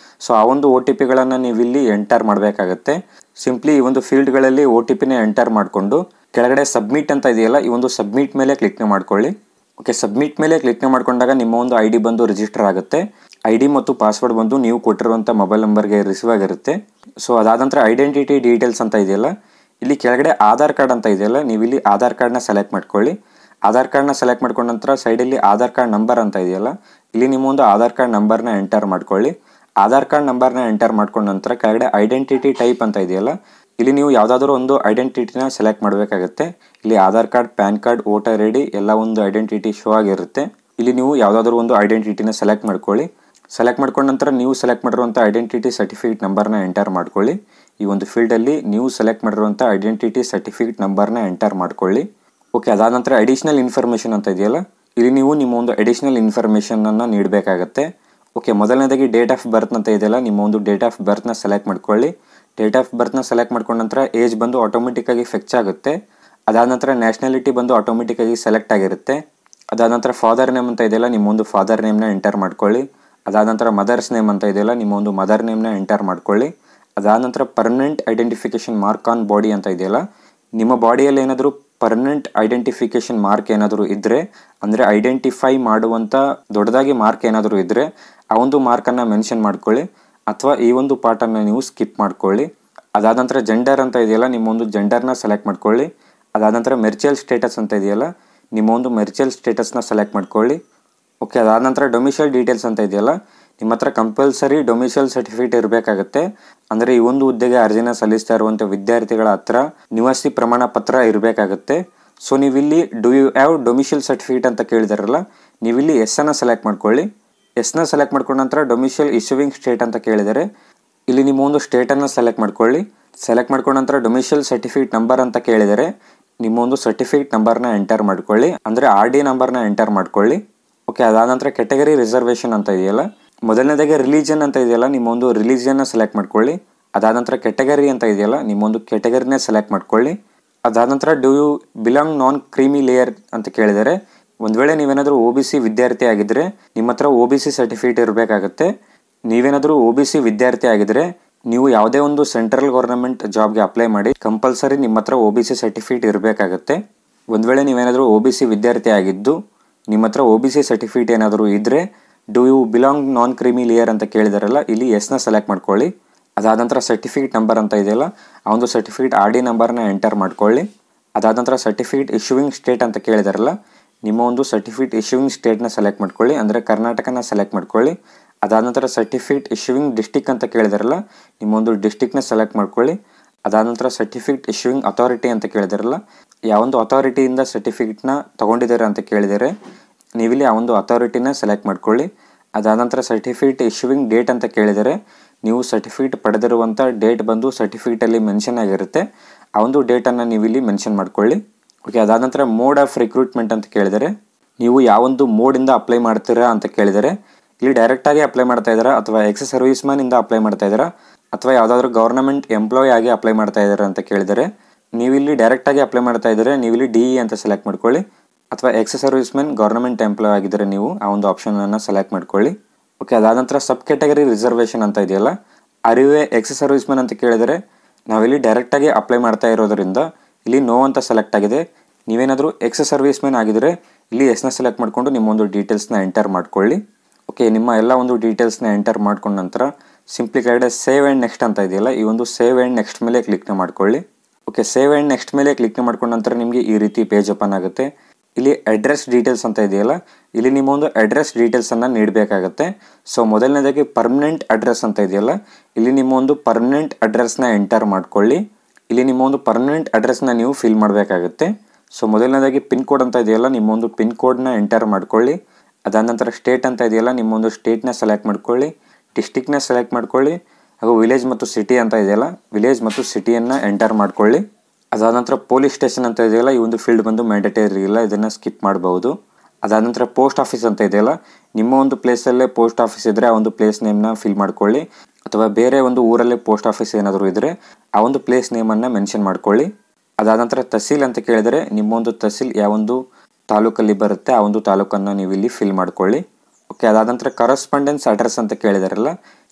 ಸೊ ಆ ಒಂದು OTPಗಳನ್ನು ನೀವು ಇಲ್ಲಿ ಎಂಟರ್ ಮಾಡಬೇಕಾಗತ್ತೆ. ಸಿಂಪ್ಲಿ ಈ ಒಂದು ಫೀಲ್ಡ್ಗಳಲ್ಲಿ OTPನ ಎಂಟರ್ ಮಾಡಿಕೊಂಡು ಕೆಳಗಡೆ ಸಬ್ಮಿಟ್ ಅಂತ ಇದೆಯಲ್ಲ, ಈ ಒಂದು ಸಬ್ಮಿಟ್ ಮೇಲೆ ಕ್ಲಿಕ್ನ ಮಾಡ್ಕೊಳ್ಳಿ. ಓಕೆ, ಸಬ್ಮಿಟ್ ಮೇಲೆ ಕ್ಲಿಕ್ನ ಮಾಡ್ಕೊಂಡಾಗ ನಿಮ್ಮ ಒಂದು ID ಬಂದು ರಿಜಿಸ್ಟರ್ ಆಗುತ್ತೆ. ID ಮತ್ತು ಪಾಸ್ವರ್ಡ್ ಬಂದು ನೀವು ಕೊಟ್ಟಿರುವಂಥ ಮೊಬೈಲ್ ನಂಬರ್ಗೆ ರಿಸೀವ್ ಆಗಿರುತ್ತೆ. ಸೊ ಅದಾದ ನಂತರ ಐಡೆಂಟಿಟಿ ಡೀಟೇಲ್ಸ್ ಅಂತ ಇದೆಯಲ್ಲ, ಇಲ್ಲಿ ಕೆಳಗಡೆ ಆಧಾರ್ ಕಾರ್ಡ್ ಅಂತ ಇದೆಯಲ್ಲ, ನೀವು ಇಲ್ಲಿ ಆಧಾರ್ ಕಾರ್ಡ್ನ ಸೆಲೆಕ್ಟ್ ಮಾಡ್ಕೊಳ್ಳಿ. ಆಧಾರ್ ಕಾರ್ಡ್ನ ಸೆಲೆಕ್ಟ್ ಮಾಡ್ಕೊಂಡ ನಂತರ ಸೈಡಲ್ಲಿ ಆಧಾರ್ ಕಾರ್ಡ್ ನಂಬರ್ ಅಂತ ಇದೆಯಲ್ಲ, ಇಲ್ಲಿ ನಿಮ್ಮ ಒಂದು ಆಧಾರ್ ಕಾರ್ಡ್ ನಂಬರ್ನ ಎಂಟರ್ ಮಾಡ್ಕೊಳ್ಳಿ. ಆಧಾರ್ ಕಾರ್ಡ್ ನಂಬರ್ನ ಎಂಟರ್ ಮಾಡ್ಕೊಂಡ ನಂತರ ಕೆಳಗಡೆ ಐಡೆಂಟಿಟಿ ಟೈಪ್ ಅಂತ ಇದೆಯಲ್ಲ, ಇಲ್ಲಿ ನೀವು ಯಾವುದಾದ್ರೂ ಒಂದು ಐಡೆಂಟಿಟಿನ ಸೆಲೆಕ್ಟ್ ಮಾಡಬೇಕಾಗುತ್ತೆ. ಇಲ್ಲಿ Aadhaar card, PAN card, voter ID ಎಲ್ಲ ಒಂದು ಐಡೆಂಟಿಟಿ ಶೋ ಆಗಿರುತ್ತೆ. ಇಲ್ಲಿ ನೀವು ಯಾವುದಾದ್ರೂ ಒಂದು ಐಡೆಂಟಿಟಿನ ಸೆಲೆಕ್ಟ್ ಮಾಡ್ಕೊಳ್ಳಿ. ಸೆಲೆಕ್ಟ್ ಮಾಡ್ಕೊಂಡ ನಂತರ ನೀವು ಸೆಲೆಕ್ಟ್ ಮಾಡಿರುವಂಥ ಐಡೆಂಟಿಟಿ ಸರ್ಟಿಫಿಕೇಟ್ ನಂಬರ್ನ ಎಂಟರ್ ಮಾಡ್ಕೊಳ್ಳಿ. ಈ ಒಂದು ಫೀಲ್ಡಲ್ಲಿ ನೀವು ಸೆಲೆಕ್ಟ್ ಮಾಡಿರುವಂಥ ಐಡೆಂಟಿಟಿ ಸರ್ಟಿಫಿಕೇಟ್ ನಂಬರ್ನ ಎಂಟರ್ ಮಾಡ್ಕೊಳ್ಳಿ. ಓಕೆ, ಅದಾದ ನಂತರ ಅಡಿಷ್ನಲ್ ಇನ್ಫಾರ್ಮೇಷನ್ ಅಂತ ಇದೆಯಲ್ಲ, ಇಲ್ಲಿ ನೀವು ನಿಮ್ಮ ಒಂದು ಅಡಿಷ್ನಲ್ ಇನ್ಫಾರ್ಮೇಷನನ್ನು ನೀಡಬೇಕಾಗತ್ತೆ. ಓಕೆ, ಮೊದಲನೇದಾಗಿ ಡೇಟ್ ಆಫ್ ಬರ್ತ್ ಅಂತ ಇದೆಯಲ್ಲ, ನಿಮ್ಮ ಒಂದು ಡೇಟ್ ಆಫ್ ಬರ್ತ್ನ ಸೆಲೆಕ್ಟ್ ಮಾಡ್ಕೊಳ್ಳಿ. ಡೇಟ್ ಆಫ್ ಬರ್ತ್ನ ಸೆಲೆಕ್ಟ್ ಮಾಡ್ಕೊಂಡ ನಂತರ ಏಜ್ ಬಂದು ಆಟೋಮೆಟಿಕ್ಕಾಗಿ ಫಿಕ್ಸ್ ಆಗುತ್ತೆ. ಅದಾದ ನಂತರ ನ್ಯಾಷನಾಲಿಟಿ ಬಂದು ಆಟೋಮೆಟಿಕ್ಕಾಗಿ ಸೆಲೆಕ್ಟ್ ಆಗಿರುತ್ತೆ. ಅದಾದ ನಂತರ ಫಾದರ್ ನೇಮ್ ಅಂತ ಇದೆಯಲ್ಲ, ನಿಮ್ಮ ಒಂದು ಫಾದರ್ ನೇಮ್ನ ಎಂಟರ್ ಮಾಡ್ಕೊಳ್ಳಿ. ಅದಾದ ನಂತರ ಮದರ್ಸ್ ನೇಮ್ ಅಂತ ಇದೆಯಲ್ಲ, ನಿಮ್ಮ ಒಂದು ಮದರ್ ನೇಮ್ನ ಎಂಟರ್ ಮಾಡ್ಕೊಳ್ಳಿ. ಅದಾದ ನಂತರ permanent identification mark on body ಅಂತ ಇದೆಯಲ್ಲ, ನಿಮ್ಮ ಬಾಡಿಯಲ್ಲಿ ಏನಾದರೂ ಪರ್ಮನೆಂಟ್ ಐಡೆಂಟಿಫಿಕೇಷನ್ ಮಾರ್ಕ್ ಏನಾದರೂ ಇದ್ದರೆ, ಅಂದರೆ ಐಡೆಂಟಿಫೈ ಮಾಡುವಂಥ ದೊಡ್ಡದಾಗಿ ಮಾರ್ಕ್ ಏನಾದರೂ ಇದ್ದರೆ ಆ ಒಂದು ಮಾರ್ಕನ್ನು ಮೆನ್ಷನ್ ಮಾಡ್ಕೊಳ್ಳಿ, ಅಥವಾ ಈ ಒಂದು ಪಾರ್ಟನ್ನು ನೀವು ಸ್ಕಿಪ್ ಮಾಡ್ಕೊಳ್ಳಿ. ಅದಾದ ನಂತರ ಜೆಂಡರ್ ಅಂತ ಇದೆಯಲ್ಲ, ನಿಮ್ಮ ಒಂದು ಜೆಂಡರ್ನ ಸೆಲೆಕ್ಟ್ ಮಾಡ್ಕೊಳ್ಳಿ. ಅದಾದ ನಂತರ ಮೆರಿಚಲ್ ಸ್ಟೇಟಸ್ ಅಂತ ಇದೆಯಲ್ಲ, ನಿಮ್ಮ ಒಂದು ಮೆರಿಚಲ್ ಸ್ಟೇಟಸ್ನ ಸೆಲೆಕ್ಟ್ ಮಾಡ್ಕೊಳ್ಳಿ. ಓಕೆ, ಅದಾದ ನಂತರ ಡೊಮಿಷಿಯಲ್ ಡೀಟೇಲ್ಸ್ ಅಂತ ಇದೆಯಲ್ಲ, ನಿಮ್ಮ ಹತ್ರ ಕಂಪಲ್ಸರಿ ಡೊಮಿಷಿಯಲ್ ಸರ್ಟಿಫಿಕೇಟ್ ಇರಬೇಕಾಗುತ್ತೆ. ಅಂದರೆ ಈ ಒಂದು ಹುದ್ದೆಗೆ ಅರ್ಜಿನ ಸಲ್ಲಿಸ್ತಾ ಇರುವಂಥ ವಿದ್ಯಾರ್ಥಿಗಳ ಹತ್ರ ನಿವಾಸಿ ಪ್ರಮಾಣ ಪತ್ರ ಇರಬೇಕಾಗುತ್ತೆ. ಸೊ ನೀವಿಲ್ಲಿ ಡು ಯು ಹ್ಯಾವ್ ಡೊಮಿಷಿಯಲ್ ಸರ್ಟಿಫಿಕೇಟ್ ಅಂತ ಕೇಳಿದಾರಲ್ಲ, ನೀವಿಲ್ಲಿ ಎಸ್ಸನ್ನು ಸೆಲೆಕ್ಟ್ ಮಾಡ್ಕೊಳ್ಳಿ. ಎಸ್ನ ಸೆಲೆಕ್ಟ್ ಮಾಡ್ಕೊಂಡ ನಂತರ ಡೊಮಿಷಿಯಲ್ ಇಶ್ಯೂವಿಂಗ್ ಸ್ಟೇಟ್ ಅಂತ ಕೇಳಿದರೆ, ಇಲ್ಲಿ ನಿಮ್ಮ ಒಂದು ಸ್ಟೇಟನ್ನು ಸೆಲೆಕ್ಟ್ ಮಾಡ್ಕೊಳ್ಳಿ. ಸೆಲೆಕ್ಟ್ ಮಾಡ್ಕೊಂಡ ನಂತರ ಡೊಮಿಷಿಯಲ್ ಸರ್ಟಿಫಿಕೇಟ್ ನಂಬರ್ ಅಂತ ಕೇಳಿದರೆ ನಿಮ್ಮ ಒಂದು ಸರ್ಟಿಫಿಕೇಟ್ ನಂಬರ್ನ ಎಂಟರ್ ಮಾಡ್ಕೊಳ್ಳಿ, ಅಂದರೆ RD ನಂಬರ್ನ ಎಂಟರ್ ಮಾಡ್ಕೊಳ್ಳಿ. ಓಕೆ, ಅದಾದ ನಂತರ ಕೆಟಗರಿ ರಿಸರ್ವೇಷನ್ ಅಂತ ಇದೆಯಲ್ಲ, ಮೊದಲನೇದಾಗಿ ರಿಲಿಜನ್ ಅಂತ ಇದೆಯಲ್ಲ, ನಿಮ್ಮ ಒಂದು ರಿಲಿಜನ್ನ ಸೆಲೆಕ್ಟ್ ಮಾಡ್ಕೊಳ್ಳಿ. ಅದಾದ ನಂತರ ಕೆಟಗರಿ ಅಂತ ಇದೆಯಲ್ಲ, ನಿಮ್ಮ ಒಂದು ಕೆಟಗರಿನೇ ಸೆಲೆಕ್ಟ್ ಮಾಡ್ಕೊಳ್ಳಿ. ಅದಾದ ನಂತರ do you belong non creamy layer ಅಂತ ಕೇಳಿದರೆ, ಒಂದು ವೇಳೆ ನೀವೇನಾದರೂ OBC ವಿದ್ಯಾರ್ಥಿ ಆಗಿದ್ದರೆ ನಿಮ್ಮ ಹತ್ರ OBC ಸರ್ಟಿಫಿಕೇಟ್ ಇರಬೇಕಾಗುತ್ತೆ. ನೀವೇನಾದರೂ OBC ವಿದ್ಯಾರ್ಥಿ ಆಗಿದ್ದರೆ ನೀವು ಯಾವುದೇ ಒಂದು ಸೆಂಟ್ರಲ್ ಗೌರ್ಮೆಂಟ್ ಜಾಬ್ಗೆ ಅಪ್ಲೈ ಮಾಡಿ ಕಂಪಲ್ಸರಿ ನಿಮ್ಮ ಹತ್ರ OBC ಸರ್ಟಿಫಿಕೇಟ್ ಇರಬೇಕಾಗುತ್ತೆ. ಒಂದು ವೇಳೆ ನೀವೇನಾದರೂ OBC ವಿದ್ಯಾರ್ಥಿ ಆಗಿದ್ದು ನಿಮ್ಮ ಹತ್ರ OBC ಸರ್ಟಿಫಿಕೇಟ್ ಏನಾದರೂ ಇದ್ದರೆ do you belong non creamy layer ಅಂತ ಕೇಳಿದಾರಲ್ಲ, ಇಲ್ಲಿ ಎಸ್ನ ಸೆಲೆಕ್ಟ್ ಮಾಡ್ಕೊಳ್ಳಿ. ಅದಾದ ನಂತರ ಸರ್ಟಿಫಿಕೇಟ್ ನಂಬರ್ ಅಂತ ಇದೆಯಲ್ಲ, ಆ ಒಂದು ಸರ್ಟಿಫಿಕೇಟ್ RD ನಂಬರ್ನ ಎಂಟರ್ ಮಾಡ್ಕೊಳ್ಳಿ. ಅದಾದ ನಂತರ ಸರ್ಟಿಫಿಕೇಟ್ ಇಶ್ಯೂವಿಂಗ್ ಸ್ಟೇಟ್ ಅಂತ ಕೇಳಿದಾರಲ್ಲ, ನಿಮ್ಮ ಒಂದು ಸರ್ಟಿಫಿಕೇಟ್ ಇಶ್ಯೂವಿಂಗ್ ಸ್ಟೇಟ್ನ ಸೆಲೆಕ್ಟ್ ಮಾಡ್ಕೊಳ್ಳಿ, ಅಂದರೆ ಕರ್ನಾಟಕನ ಸೆಲೆಕ್ಟ್ ಮಾಡ್ಕೊಳ್ಳಿ. ಅದಾದ ನಂತರ ಸರ್ಟಿಫಿಕೇಟ್ ಇಶ್ಯೂವಿಂಗ್ ಡಿಸ್ಟಿಕ್ ಅಂತ ಕೇಳಿದಾರಲ್ಲ, ನಿಮ್ಮ ಒಂದು ಡಿಸ್ಟಿಕ್ನ ಸೆಲೆಕ್ಟ್ ಮಾಡ್ಕೊಳ್ಳಿ. ಅದಾದ ನಂತರ ಸರ್ಟಿಫಿಕೇಟ್ ಇಶ್ಯೂವಿಂಗ್ ಅಥಾರಿಟಿ ಅಂತ ಕೇಳಿದಾರಲ್ಲ, ಯಾವೊಂದು ಅಥಾರಿಟಿಯಿಂದ ಸರ್ಟಿಫಿಕೇಟ್ನ ತೊಗೊಂಡಿದ್ದಾರೆ ಅಂತ ಕೇಳಿದರೆ ನೀವಿಲ್ಲಿ ಆ ಒಂದು ಅಥಾರಿಟಿನ ಸೆಲೆಕ್ಟ್ ಮಾಡ್ಕೊಳ್ಳಿ. ಅದಾದ ನಂತರ ಸರ್ಟಿಫಿಕೇಟ್ ಇಶ್ಯೂವಿಂಗ್ ಡೇಟ್ ಅಂತ ಕೇಳಿದರೆ ನೀವು ಸರ್ಟಿಫಿಕೇಟ್ ಪಡೆದಿರುವಂಥ ಡೇಟ್ ಬಂದು ಸರ್ಟಿಫಿಕೇಟಲ್ಲಿ ಮೆನ್ಷನ್ ಆಗಿರುತ್ತೆ, ಆ ಒಂದು ಡೇಟನ್ನು ನೀವು ಇಲ್ಲಿ ಮೆನ್ಷನ್ ಮಾಡ್ಕೊಳ್ಳಿ. ಓಕೆ, ಅದಾದ ನಂತರ ಮೋಡ್ ಆಫ್ ರಿಕ್ರೂಟ್ಮೆಂಟ್ ಅಂತ ಕೇಳಿದರೆ ನೀವು ಯಾವೊಂದು ಮೋಡಿಂದ ಅಪ್ಲೈ ಮಾಡ್ತೀರಾ ಅಂತ ಕೇಳಿದರೆ ಇಲ್ಲಿ ಡೈರೆಕ್ಟಾಗಿ ಅಪ್ಲೈ ಮಾಡ್ತಾ ಇದ್ದೀರಾ, ಅಥವಾ ಎಕ್ಸ್ ಸರ್ವಿಸ್ ಮ್ಯಾನಿಂದ ಅಪ್ಲೈ ಮಾಡ್ತಾ ಇದ್ದೀರಾ, ಅಥವಾ ಯಾವುದಾದ್ರೂ ಗೌರ್ನಮೆಂಟ್ ಎಂಪ್ಲಾಯ್ ಆಗಿ ಅಪ್ಲೈ ಮಾಡ್ತಾ ಇದ್ದೀರಾ ಅಂತ ಕೇಳಿದರೆ ನೀವಿಲ್ಲಿ ಡೈರೆಕ್ಟಾಗಿ ಅಪ್ಲೈ ಮಾಡ್ತಾ ಇದ್ದರೆ ನೀವಿಲ್ಲಿ DE ಅಂತ ಸೆಲೆಕ್ಟ್ ಮಾಡ್ಕೊಳ್ಳಿ. ಅಥವಾ ex serviceman government employee ಆಗಿದ್ದರೆ ನೀವು ಆ ಒಂದು ಆಪ್ಷನನ್ನು ಸೆಲೆಕ್ಟ್ ಮಾಡ್ಕೊಳ್ಳಿ. ಓಕೆ, ಅದಾದ ನಂತರ ಸಬ್ ಕ್ಯಾಟಗರಿ ರಿಸರ್ವೇಷನ್ ಅಂತ ಇದೆಯಲ್ಲ, ಅರಿವೇ ಎಕ್ಸ್ ಸರ್ವಿಸ್ ಮ್ಯಾನ್ ಅಂತ ಕೇಳಿದರೆ ನಾವಿಲ್ಲಿ ಡೈರೆಕ್ಟಾಗಿ ಅಪ್ಲೈ ಮಾಡ್ತಾ ಇರೋದರಿಂದ ಇಲ್ಲಿ ನೋ ಅಂತ ಸೆಲೆಕ್ಟ್ ಆಗಿದೆ. ನೀವೇನಾದರೂ ಎಕ್ಸ್ ಸರ್ವಿಸ್ ಮ್ಯಾನ್ ಆಗಿದ್ದರೆ ಇಲ್ಲಿ ಎಸ್ನ ಸೆಲೆಕ್ಟ್ ಮಾಡಿಕೊಂಡು ನಿಮ್ಮ ಒಂದು ಡೀಟೇಲ್ಸ್ನ ಎಂಟರ್ ಮಾಡ್ಕೊಳ್ಳಿ. ಓಕೆ, ನಿಮ್ಮ ಎಲ್ಲ ಒಂದು ಡೀಟೇಲ್ಸ್ನ ಎಂಟರ್ ಮಾಡ್ಕೊಂಡ ನಂತರ ಸಿಂಪ್ಲಿ ಕೆಳಗಡೆ ಸೇವ್ ಆ್ಯಂಡ್ ನೆಕ್ಸ್ಟ್ ಅಂತ ಇದೆಯಲ್ಲ, ಈ ಒಂದು ಸೇವ್ ಆ್ಯಂಡ್ ನೆಕ್ಸ್ಟ್ ಮೇಲೆ ಕ್ಲಿಕ್ನ ಮಾಡ್ಕೊಳ್ಳಿ. ಓಕೆ, ಸೇವ್ ಆ್ಯಂಡ್ ನೆಕ್ಸ್ಟ್ ಮೇಲೆ ಕ್ಲಿಕ್ನ ಮಾಡ್ಕೊಂಡ ನಂತರ ನಿಮಗೆ ಈ ರೀತಿ ಪೇಜ್ ಓಪನ್ ಆಗುತ್ತೆ. ಇಲ್ಲಿ ಅಡ್ರೆಸ್ ಡೀಟೇಲ್ಸ್ ಅಂತ ಇದೆಯಲ್ಲ, ಇಲ್ಲಿ ನಿಮ್ಮ ಒಂದು ಅಡ್ರೆಸ್ ಡೀಟೇಲ್ಸನ್ನು ನೀಡಬೇಕಾಗತ್ತೆ. ಸೊ ಮೊದಲನೇದಾಗಿ ಪರ್ಮನೆಂಟ್ ಅಡ್ರೆಸ್ ಅಂತ ಇದೆಯಲ್ಲ, ಇಲ್ಲಿ ನಿಮ್ಮ ಒಂದು ಪರ್ಮನೆಂಟ್ ಅಡ್ರೆಸ್ನ ಎಂಟರ್ ಮಾಡ್ಕೊಳ್ಳಿ. ಇಲ್ಲಿ ನಿಮ್ಮ ಒಂದು ಪರ್ಮನೆಂಟ್ ಅಡ್ರೆಸ್ನ ನೀವು ಫಿಲ್ ಮಾಡಬೇಕಾಗುತ್ತೆ. ಸೊ ಮೊದಲನೇದಾಗಿ ಪಿನ್ ಕೋಡ್ ಅಂತ ಇದೆಯಲ್ಲ, ನಿಮ್ಮೊಂದು ಪಿನ್ ಕೋಡ್ನ ಎಂಟರ್ ಮಾಡ್ಕೊಳ್ಳಿ. ಅದಾದ ನಂತರ ಸ್ಟೇಟ್ ಅಂತ ಇದೆಯಲ್ಲ, ನಿಮ್ಮೊಂದು ಸ್ಟೇಟ್ನ ಸೆಲೆಕ್ಟ್ ಮಾಡ್ಕೊಳ್ಳಿ. ಡಿಸ್ಟಿಕ್ನ ಸೆಲೆಕ್ಟ್ ಮಾಡ್ಕೊಳ್ಳಿ. ಹಾಗೂ ವಿಲೇಜ್ ಮತ್ತು ಸಿಟಿ ಅಂತ ಇದೆಯಲ್ಲ, ವಿಲೇಜ್ ಮತ್ತು ಸಿಟಿಯನ್ನು ಎಂಟರ್ ಮಾಡ್ಕೊಳ್ಳಿ. ಅದಾದ ನಂತರ ಪೊಲೀಸ್ ಸ್ಟೇಷನ್ ಅಂತ ಇದೆಯಲ್ಲ, ಈ ಒಂದು ಫೀಲ್ಡ್ ಬಂದು ಮ್ಯಾಂಡೇಟರಿ ಇಲ್ಲ, ಇದನ್ನು ಸ್ಕಿಪ್ ಮಾಡಬಹುದು. ಅದಾದ ನಂತರ ಪೋಸ್ಟ್ ಆಫೀಸ್ ಅಂತ ಇದೆಯಲ್ಲ, ನಿಮ್ಮ ಒಂದು ಪ್ಲೇಸಲ್ಲೇ ಪೋಸ್ಟ್ ಆಫೀಸ್ ಇದ್ದರೆ ಆ ಒಂದು ಪ್ಲೇಸ್ ನೇಮ್ನ ಫಿಲ್ ಮಾಡ್ಕೊಳ್ಳಿ. ಅಥವಾ ಬೇರೆ ಒಂದು ಊರಲ್ಲೇ ಪೋಸ್ಟ್ ಆಫೀಸ್ ಏನಾದರೂ ಇದ್ದರೆ ಆ ಒಂದು ಪ್ಲೇಸ್ ನೇಮನ್ನು ಮೆನ್ಷನ್ ಮಾಡ್ಕೊಳ್ಳಿ. ಅದಾದ ನಂತರ ತಹಸೀಲ್ ಅಂತ ಕೇಳಿದರೆ ನಿಮ್ಮೊಂದು ತಹಸೀಲ್ ಯಾವೊಂದು ತಾಲೂಕಲ್ಲಿ ಬರುತ್ತೆ ಆ ಒಂದು ತಾಲೂಕನ್ನು ನೀವು ಇಲ್ಲಿ ಫಿಲ್ ಮಾಡ್ಕೊಳ್ಳಿ. ಓಕೆ, ಅದಾದ ನಂತರ ಕರೆಸ್ಪಾಂಡೆನ್ಸ್ ಅಡ್ರೆಸ್ ಅಂತ ಕೇಳಿದಾರಲ್ಲ,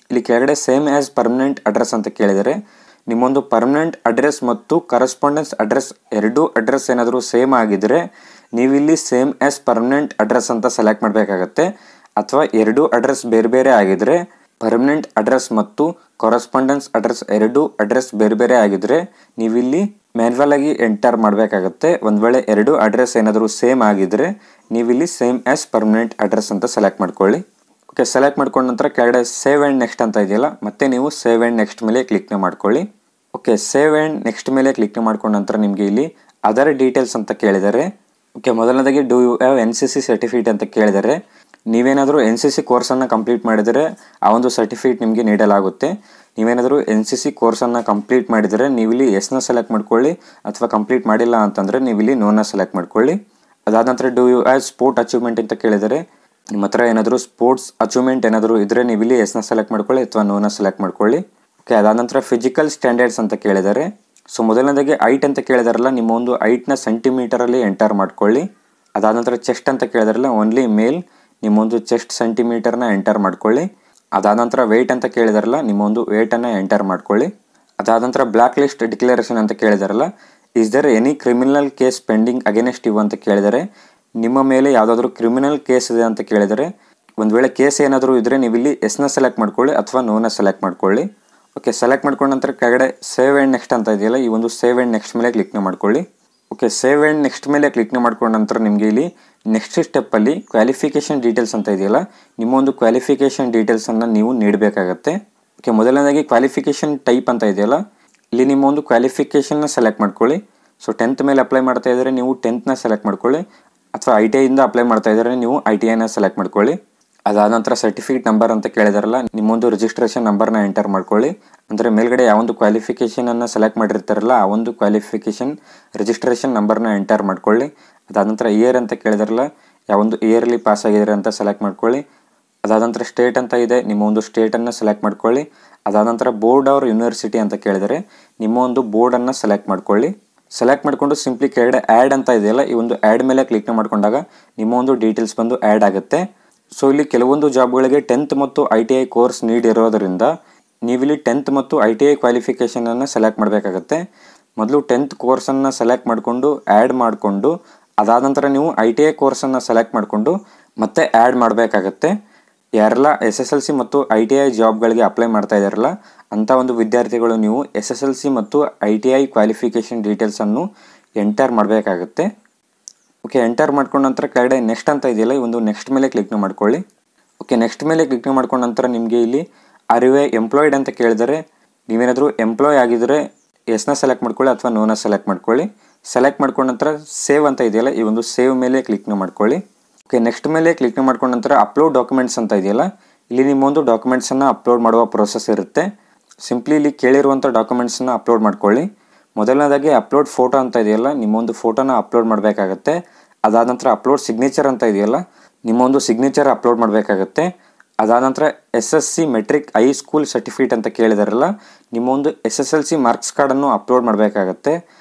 ಇಲ್ಲಿ ಕೆಳಗಡೆ ಸೇಮ್ ಆ್ಯಸ್ ಪರ್ಮನೆಂಟ್ ಅಡ್ರೆಸ್ ಅಂತ ಕೇಳಿದರೆ ನಿಮ್ಮೊಂದು ಪರ್ಮನೆಂಟ್ ಅಡ್ರೆಸ್ ಮತ್ತು ಕರೆಸ್ಪಾಂಡೆನ್ಸ್ ಅಡ್ರೆಸ್ ಎರಡೂ ಅಡ್ರೆಸ್ ಏನಾದರೂ ಸೇಮ್ ಆಗಿದ್ದರೆ ನೀವಿಲ್ಲಿ ಸೇಮ್ ಆ್ಯಸ್ ಪರ್ಮನೆಂಟ್ ಅಡ್ರೆಸ್ ಅಂತ ಸೆಲೆಕ್ಟ್ ಮಾಡಬೇಕಾಗತ್ತೆ. ಅಥವಾ ಎರಡೂ ಅಡ್ರೆಸ್ ಬೇರೆ ಬೇರೆ ಆಗಿದ್ದರೆ ಪರ್ಮನೆಂಟ್ ಅಡ್ರೆಸ್ ಮತ್ತು ಕರೆಸ್ಪಾಂಡೆನ್ಸ್ ಅಡ್ರೆಸ್ ಎರಡೂ ಅಡ್ರೆಸ್ ಬೇರೆ ಬೇರೆ ಆಗಿದ್ದರೆ ನೀವಿಲ್ಲಿ ಮ್ಯಾನ್ಯುವಲ್ ಆಗಿ ಎಂಟರ್ ಮಾಡಬೇಕಾಗತ್ತೆ. ಒಂದು ವೇಳೆ ಎರಡು ಅಡ್ರೆಸ್ ಏನಾದರೂ ಸೇಮ್ ಆಗಿದ್ದರೆ ನೀವಿಲ್ಲಿ ಸೇಮ್ ಆ್ಯಸ್ ಪರ್ಮನೆಂಟ್ ಅಡ್ರೆಸ್ ಅಂತ ಸೆಲೆಕ್ಟ್ ಮಾಡ್ಕೊಳ್ಳಿ. ಓಕೆ, ಸೆಲೆಕ್ಟ್ ಮಾಡ್ಕೊಂಡ ನಂತರ ಕೆಳಗಡೆ ಸೇವ್ ಆ್ಯಂಡ್ ನೆಕ್ಸ್ಟ್ ಅಂತ ಇದೆಯಲ್ಲ, ಮತ್ತೆ ನೀವು ಸೇವ್ ಆ್ಯಂಡ್ ನೆಕ್ಸ್ಟ್ ಮೇಲೆ ಕ್ಲಿಕ್ನ ಮಾಡ್ಕೊಳ್ಳಿ. ಓಕೆ, ಸೇವ್ ಆ್ಯಂಡ್ ನೆಕ್ಸ್ಟ್ ಮೇಲೆ ಕ್ಲಿಕ್ನ ಮಾಡ್ಕೊಂಡ ನಂತರ ನಿಮಗೆ ಇಲ್ಲಿ ಅದರ್ ಡೀಟೇಲ್ಸ್ ಅಂತ ಕೇಳಿದ್ದಾರೆ. ಓಕೆ, ಮೊದಲನೇದಾಗಿ do you have NCC certificate ಅಂತ ಕೇಳಿದ್ದಾರೆ. ನೀವೇನಾದರೂ NCC ಕೋರ್ಸನ್ನು ಕಂಪ್ಲೀಟ್ ಮಾಡಿದರೆ ಆ ಒಂದು ಸರ್ಟಿಫಿಕೇಟ್ ನಿಮಗೆ ನೀಡಲಾಗುತ್ತೆ. ನೀವೇನಾದರೂ NCC ಕೋರ್ಸನ್ನು ಕಂಪ್ಲೀಟ್ ಮಾಡಿದರೆ ನೀವಿಲ್ಲಿ ಎಸ್ನ ಸೆಲೆಕ್ಟ್ ಮಾಡ್ಕೊಳ್ಳಿ. ಅಥವಾ ಕಂಪ್ಲೀಟ್ ಮಾಡಿಲ್ಲ ಅಂತಂದರೆ ನೀವಿಲ್ಲಿ ನೋನ ಸೆಲೆಕ್ಟ್ ಮಾಡ್ಕೊಳ್ಳಿ. ಅದಾದ ನಂತರ do you have sport achievement ಅಂತ ಕೇಳಿದರೆ ನಿಮ್ಮ ಹತ್ರ ಏನಾದರೂ ಸ್ಪೋರ್ಟ್ಸ್ ಅಚೀವ್ಮೆಂಟ್ ಏನಾದರೂ ಇದ್ದರೆ ನೀವಿಲ್ಲಿ ಎಸ್ನ ಸೆಲೆಕ್ಟ್ ಮಾಡ್ಕೊಳ್ಳಿ ಅಥವಾ ನೋನ ಸೆಲೆಕ್ಟ್ ಮಾಡ್ಕೊಳ್ಳಿ. ಓಕೆ, ಅದಾದ ನಂತರ ಫಿಸಿಕಲ್ ಸ್ಟ್ಯಾಂಡರ್ಡ್ಸ್ ಅಂತ ಕೇಳಿದ್ದಾರೆ. ಸೊ ಮೊದಲನೇದಾಗಿ ಐಟ್ ಅಂತ ಕೇಳಿದಾರಲ್ಲ, ನಿಮ್ಮ ಒಂದು ಐಟ್ನ ಸೆಂಟಿಮೀಟರಲ್ಲಿ ಎಂಟರ್ ಮಾಡ್ಕೊಳ್ಳಿ. ಅದಾದ ನಂತರ ಚೆಸ್ಟ್ ಅಂತ ಕೇಳಿದಾರಲ್ಲ, ಓನ್ಲಿ ಮೇಲ್, ನಿಮ್ಮೊಂದು ಚೆಸ್ಟ್ ಸೆಂಟಿಮೀಟರ್ನ ಎಂಟರ್ ಮಾಡ್ಕೊಳ್ಳಿ. ಅದಾದ ನಂತರ ವೆಯ್ಟ್ ಅಂತ ಕೇಳಿದಾರಲ್ಲ, ನಿಮ್ಮೊಂದು ವೆಯ್ಟನ್ನು ಎಂಟರ್ ಮಾಡ್ಕೊಳ್ಳಿ. ಅದಾದ ನಂತರ ಬ್ಲ್ಯಾಕ್ ಲಿಸ್ಟ್ ಡಿಕ್ಲರೇಷನ್ ಅಂತ ಕೇಳಿದಾರಲ್ಲ, is there any criminal case pending against you ಅಂತ ಕೇಳಿದರೆ ನಿಮ್ಮ ಮೇಲೆ ಯಾವುದಾದ್ರೂ ಕ್ರಿಮಿನಲ್ ಕೇಸ್ ಇದೆ ಅಂತ ಕೇಳಿದರೆ ಒಂದು ವೇಳೆ ಕೇಸ್ ಏನಾದರೂ ಇದ್ದರೆ ನೀವಿಲ್ಲಿ ಎಸ್ನ ಸೆಲೆಕ್ಟ್ ಮಾಡ್ಕೊಳ್ಳಿ ಅಥವಾ ನೋನ ಸೆಲೆಕ್ಟ್ ಮಾಡ್ಕೊಳ್ಳಿ. ಓಕೆ, ಸೆಲೆಕ್ಟ್ ಮಾಡ್ಕೊಂಡ ನಂತರ ಕೆಳಗಡೆ ಸೇವ್ ಆ್ಯಂಡ್ ನೆಕ್ಸ್ಟ್ ಅಂತ ಇದೆಯಲ್ಲ, ಈ ಒಂದು ಸೇವ್ ಆ್ಯಂಡ್ ನೆಕ್ಸ್ಟ್ ಮೇಲೆ ಕ್ಲಿಕ್ನ ಮಾಡ್ಕೊಳ್ಳಿ. ಓಕೆ, ಸೇವ್ ಆ್ಯಂಡ್ ನೆಕ್ಸ್ಟ್ ಮೇಲೆ ಕ್ಲಿಕ್ನ ಮಾಡ್ಕೊಂಡ ನಂತರ ನಿಮಗೆ ಇಲ್ಲಿ ನೆಕ್ಸ್ಟ್ ಸ್ಟೆಪ್ಪಲ್ಲಿ ಕ್ವಾಲಿಫಿಕೇಷನ್ ಡೀಟೇಲ್ಸ್ ಅಂತ ಇದೆಯಲ್ಲ, ನಿಮ್ಮ ಒಂದು ಕ್ವಾಲಿಫಿಕೇಷನ್ ಡೀಟೇಲ್ಸನ್ನು ನೀವು ನೀಡಬೇಕಾಗತ್ತೆ. ಓಕೆ, ಮೊದಲನೇದಾಗಿ ಕ್ವಾಲಿಫಿಕೇಷನ್ ಟೈಪ್ ಅಂತ ಇದೆಯಲ್ಲ, ಇಲ್ಲಿ ನಿಮ್ಮ ಒಂದು ಕ್ವಾಲಿಫಿಕೇಷನ್ನ ಸೆಲೆಕ್ಟ್ ಮಾಡ್ಕೊಳ್ಳಿ. ಸೊ 10th ಮೇಲೆ ಅಪ್ಲೈ ಮಾಡ್ತಾ ಇದ್ದರೆ ನೀವು 10th ಸೆಲೆಕ್ಟ್ ಮಾಡ್ಕೊಳ್ಳಿ. ಅಥವಾ ITI ಇಂದ ಅಪ್ಲೈ ಮಾಡ್ತಾ ಇದ್ದರೆ ನೀವು ITIನ ಸೆಲೆಕ್ಟ್ ಮಾಡ್ಕೊಳ್ಳಿ. ಅದಾದ ನಂತರ ಸರ್ಟಿಫಿಕೇಟ್ ನಂಬರ್ ಅಂತ ಕೇಳಿದಾರಲ್ಲ, ನಿಮ್ಮೊಂದು ರಿಜಿಸ್ಟ್ರೇಷನ್ ನಂಬರ್ನ ಎಂಟರ್ ಮಾಡ್ಕೊಳ್ಳಿ. ಅಂದರೆ ಮೇಲ್ಗಡೆ ಯಾವೊಂದು ಕ್ವಾಲಿಫಿಕೇಷನನ್ನು ಸೆಲೆಕ್ಟ್ ಮಾಡಿರ್ತಾರಲ್ಲ ಆ ಒಂದು ಕ್ವಾಲಿಫಿಕೇಷನ್ ರಿಜಿಸ್ಟ್ರೇಷನ್ ನಂಬರ್ನ ಎಂಟರ್ ಮಾಡ್ಕೊಳ್ಳಿ. ಅದಾದ ನಂತರ ಇಯರ್ ಅಂತ ಕೇಳಿದಾರಲ್ಲ, ಯಾವೊಂದು ಇಯರ್ಲಿ ಪಾಸ್ ಆಗಿದ್ದಾರೆ ಅಂತ ಸೆಲೆಕ್ಟ್ ಮಾಡ್ಕೊಳ್ಳಿ. ಅದಾದ ನಂತರ ಸ್ಟೇಟ್ ಅಂತ ಇದೆ, ನಿಮ್ಮ ಒಂದು ಸ್ಟೇಟನ್ನು ಸೆಲೆಕ್ಟ್ ಮಾಡ್ಕೊಳ್ಳಿ. ಅದಾದ ನಂತರ ಬೋರ್ಡ್ ಆರ್ ಯೂನಿವರ್ಸಿಟಿ ಅಂತ ಕೇಳಿದರೆ ನಿಮ್ಮ ಒಂದು ಬೋರ್ಡನ್ನು ಸೆಲೆಕ್ಟ್ ಮಾಡ್ಕೊಳ್ಳಿ. ಸೆಲೆಕ್ಟ್ ಮಾಡಿಕೊಂಡು ಸಿಂಪ್ಲಿ ಕೆಳಗಡೆ ಆ್ಯಡ್ ಅಂತ ಇದೆಯಲ್ಲ, ಈ ಒಂದು ಆ್ಯಡ್ ಮೇಲೆ ಕ್ಲಿಕ್ನ ಮಾಡ್ಕೊಂಡಾಗ ನಿಮ್ಮ ಒಂದು ಡೀಟೇಲ್ಸ್ ಬಂದು ಆ್ಯಡ್ ಆಗುತ್ತೆ. ಸೊ ಇಲ್ಲಿ ಕೆಲವೊಂದು ಜಾಬ್ಗಳಿಗೆ 10th ಮತ್ತು ITI ಕೋರ್ಸ್ ನೀಡಿರೋದರಿಂದ ನೀವಿಲ್ಲಿ 10th ಮತ್ತು ITI ಕ್ವಾಲಿಫಿಕೇಷನನ್ನು ಸೆಲೆಕ್ಟ್ ಮಾಡಬೇಕಾಗತ್ತೆ. ಮೊದಲು 10th ಕೋರ್ಸನ್ನು ಸೆಲೆಕ್ಟ್ ಮಾಡಿಕೊಂಡು ಆ್ಯಡ್ ಮಾಡಿಕೊಂಡು ಅದಾದ ನಂತರ ನೀವು ITI ಕೋರ್ಸನ್ನು ಸೆಲೆಕ್ಟ್ ಮಾಡಿಕೊಂಡು ಮತ್ತೆ ಆ್ಯಡ್ ಮಾಡಬೇಕಾಗತ್ತೆ. ಯಾರೆಲ್ಲ SSLC ಮತ್ತು ITI ಜಾಬ್ಗಳಿಗೆ ಅಪ್ಲೈ ಮಾಡ್ತಾ ಇದ್ದಾರಲ್ಲ ಅಂಥ ಒಂದು ವಿದ್ಯಾರ್ಥಿಗಳು ನೀವು SSLC ಮತ್ತು ITI ಕ್ವಾಲಿಫಿಕೇಷನ್ ಡೀಟೇಲ್ಸನ್ನು ಎಂಟರ್ ಮಾಡಬೇಕಾಗತ್ತೆ. ಓಕೆ, ಎಂಟರ್ ಮಾಡ್ಕೊಂಡ ನಂತರ ಕೆಳಗಡೆ ನೆಕ್ಸ್ಟ್ ಅಂತ ಇದೆಯಲ್ಲ, ಈ ಒಂದು ನೆಕ್ಸ್ಟ್ ಮೇಲೆ ಕ್ಲಿಕ್ನ ಮಾಡ್ಕೊಳ್ಳಿ. ಓಕೆ, ನೆಕ್ಸ್ಟ್ ಮೇಲೆ ಕ್ಲಿಕ್ನ ಮಾಡ್ಕೊಂಡ ನಂತರ ನಿಮಗೆ ಇಲ್ಲಿ ಆರ್ ಯು ಎಂಪ್ಲಾಯ್ಡ್ ಅಂತ ಕೇಳಿದರೆ ನೀವೇನಾದರೂ ಎಂಪ್ಲಾಯ್ ಆಗಿದ್ದರೆ ಎಸ್ನ ಸೆಲೆಕ್ಟ್ ಮಾಡ್ಕೊಳ್ಳಿ ಅಥವಾ ನೋನ ಸೆಲೆಕ್ಟ್ ಮಾಡ್ಕೊಳ್ಳಿ. ಸೆಲೆಕ್ಟ್ ಮಾಡ್ಕೊಂಡ ನಂತರ ಸೇವ್ ಅಂತ ಇದೆಯಲ್ಲ, ಈ ಒಂದು ಸೇವ್ ಮೇಲೆ ಕ್ಲಿಕ್ನ ಮಾಡ್ಕೊಳ್ಳಿ. ಓಕೆ, ನೆಕ್ಸ್ಟ್ ಮೇಲೆ ಕ್ಲಿಕ್ನ ಮಾಡ್ಕೊಂಡ ನಂತರ ಅಪ್ಲೋಡ್ ಡಾಕ್ಯುಮೆಂಟ್ಸ್ ಅಂತ ಇದೆಯಲ್ಲ, ಇಲ್ಲಿ ನಿಮ್ಮೊಂದು ಡಾಕ್ಯುಮೆಂಟ್ಸನ್ನು ಅಪ್ಲೋಡ್ ಮಾಡುವ ಪ್ರೋಸೆಸ್ ಇರುತ್ತೆ. ಸಿಂಪ್ಲಿ ಇಲ್ಲಿ ಕೇಳಿರುವಂಥ ಡಾಕ್ಯುಮೆಂಟ್ಸನ್ನು ಅಪ್ಲೋಡ್ ಮಾಡ್ಕೊಳ್ಳಿ. ಮೊದಲನೇದಾಗಿ ಅಪ್ಲೋಡ್ ಫೋಟೋ ಅಂತ ಇದೆಯಲ್ಲ, ನಿಮ್ಮೊಂದು ಫೋಟೋನ ಅಪ್ಲೋಡ್ ಮಾಡಬೇಕಾಗತ್ತೆ. ಅದಾದ ನಂತರ ಅಪ್ಲೋಡ್ ಸಿಗ್ನೇಚರ್ ಅಂತ ಇದೆಯಲ್ಲ, ನಿಮ್ಮೊಂದು ಸಿಗ್ನೇಚರ್ ಅಪ್ಲೋಡ್ ಮಾಡಬೇಕಾಗತ್ತೆ. ಅದಾದ ನಂತರ SSC ಮೆಟ್ರಿಕ್ ಹೈಸ್ಕೂಲ್ ಸರ್ಟಿಫಿಕೇಟ್ ಅಂತ ಕೇಳಿದಾರಲ್ಲ, ನಿಮ್ಮೊಂದು SSLC ಮಾರ್ಕ್ಸ್ ಕಾರ್ಡನ್ನು ಅಪ್ಲೋಡ್ ಮಾಡಬೇಕಾಗತ್ತೆ.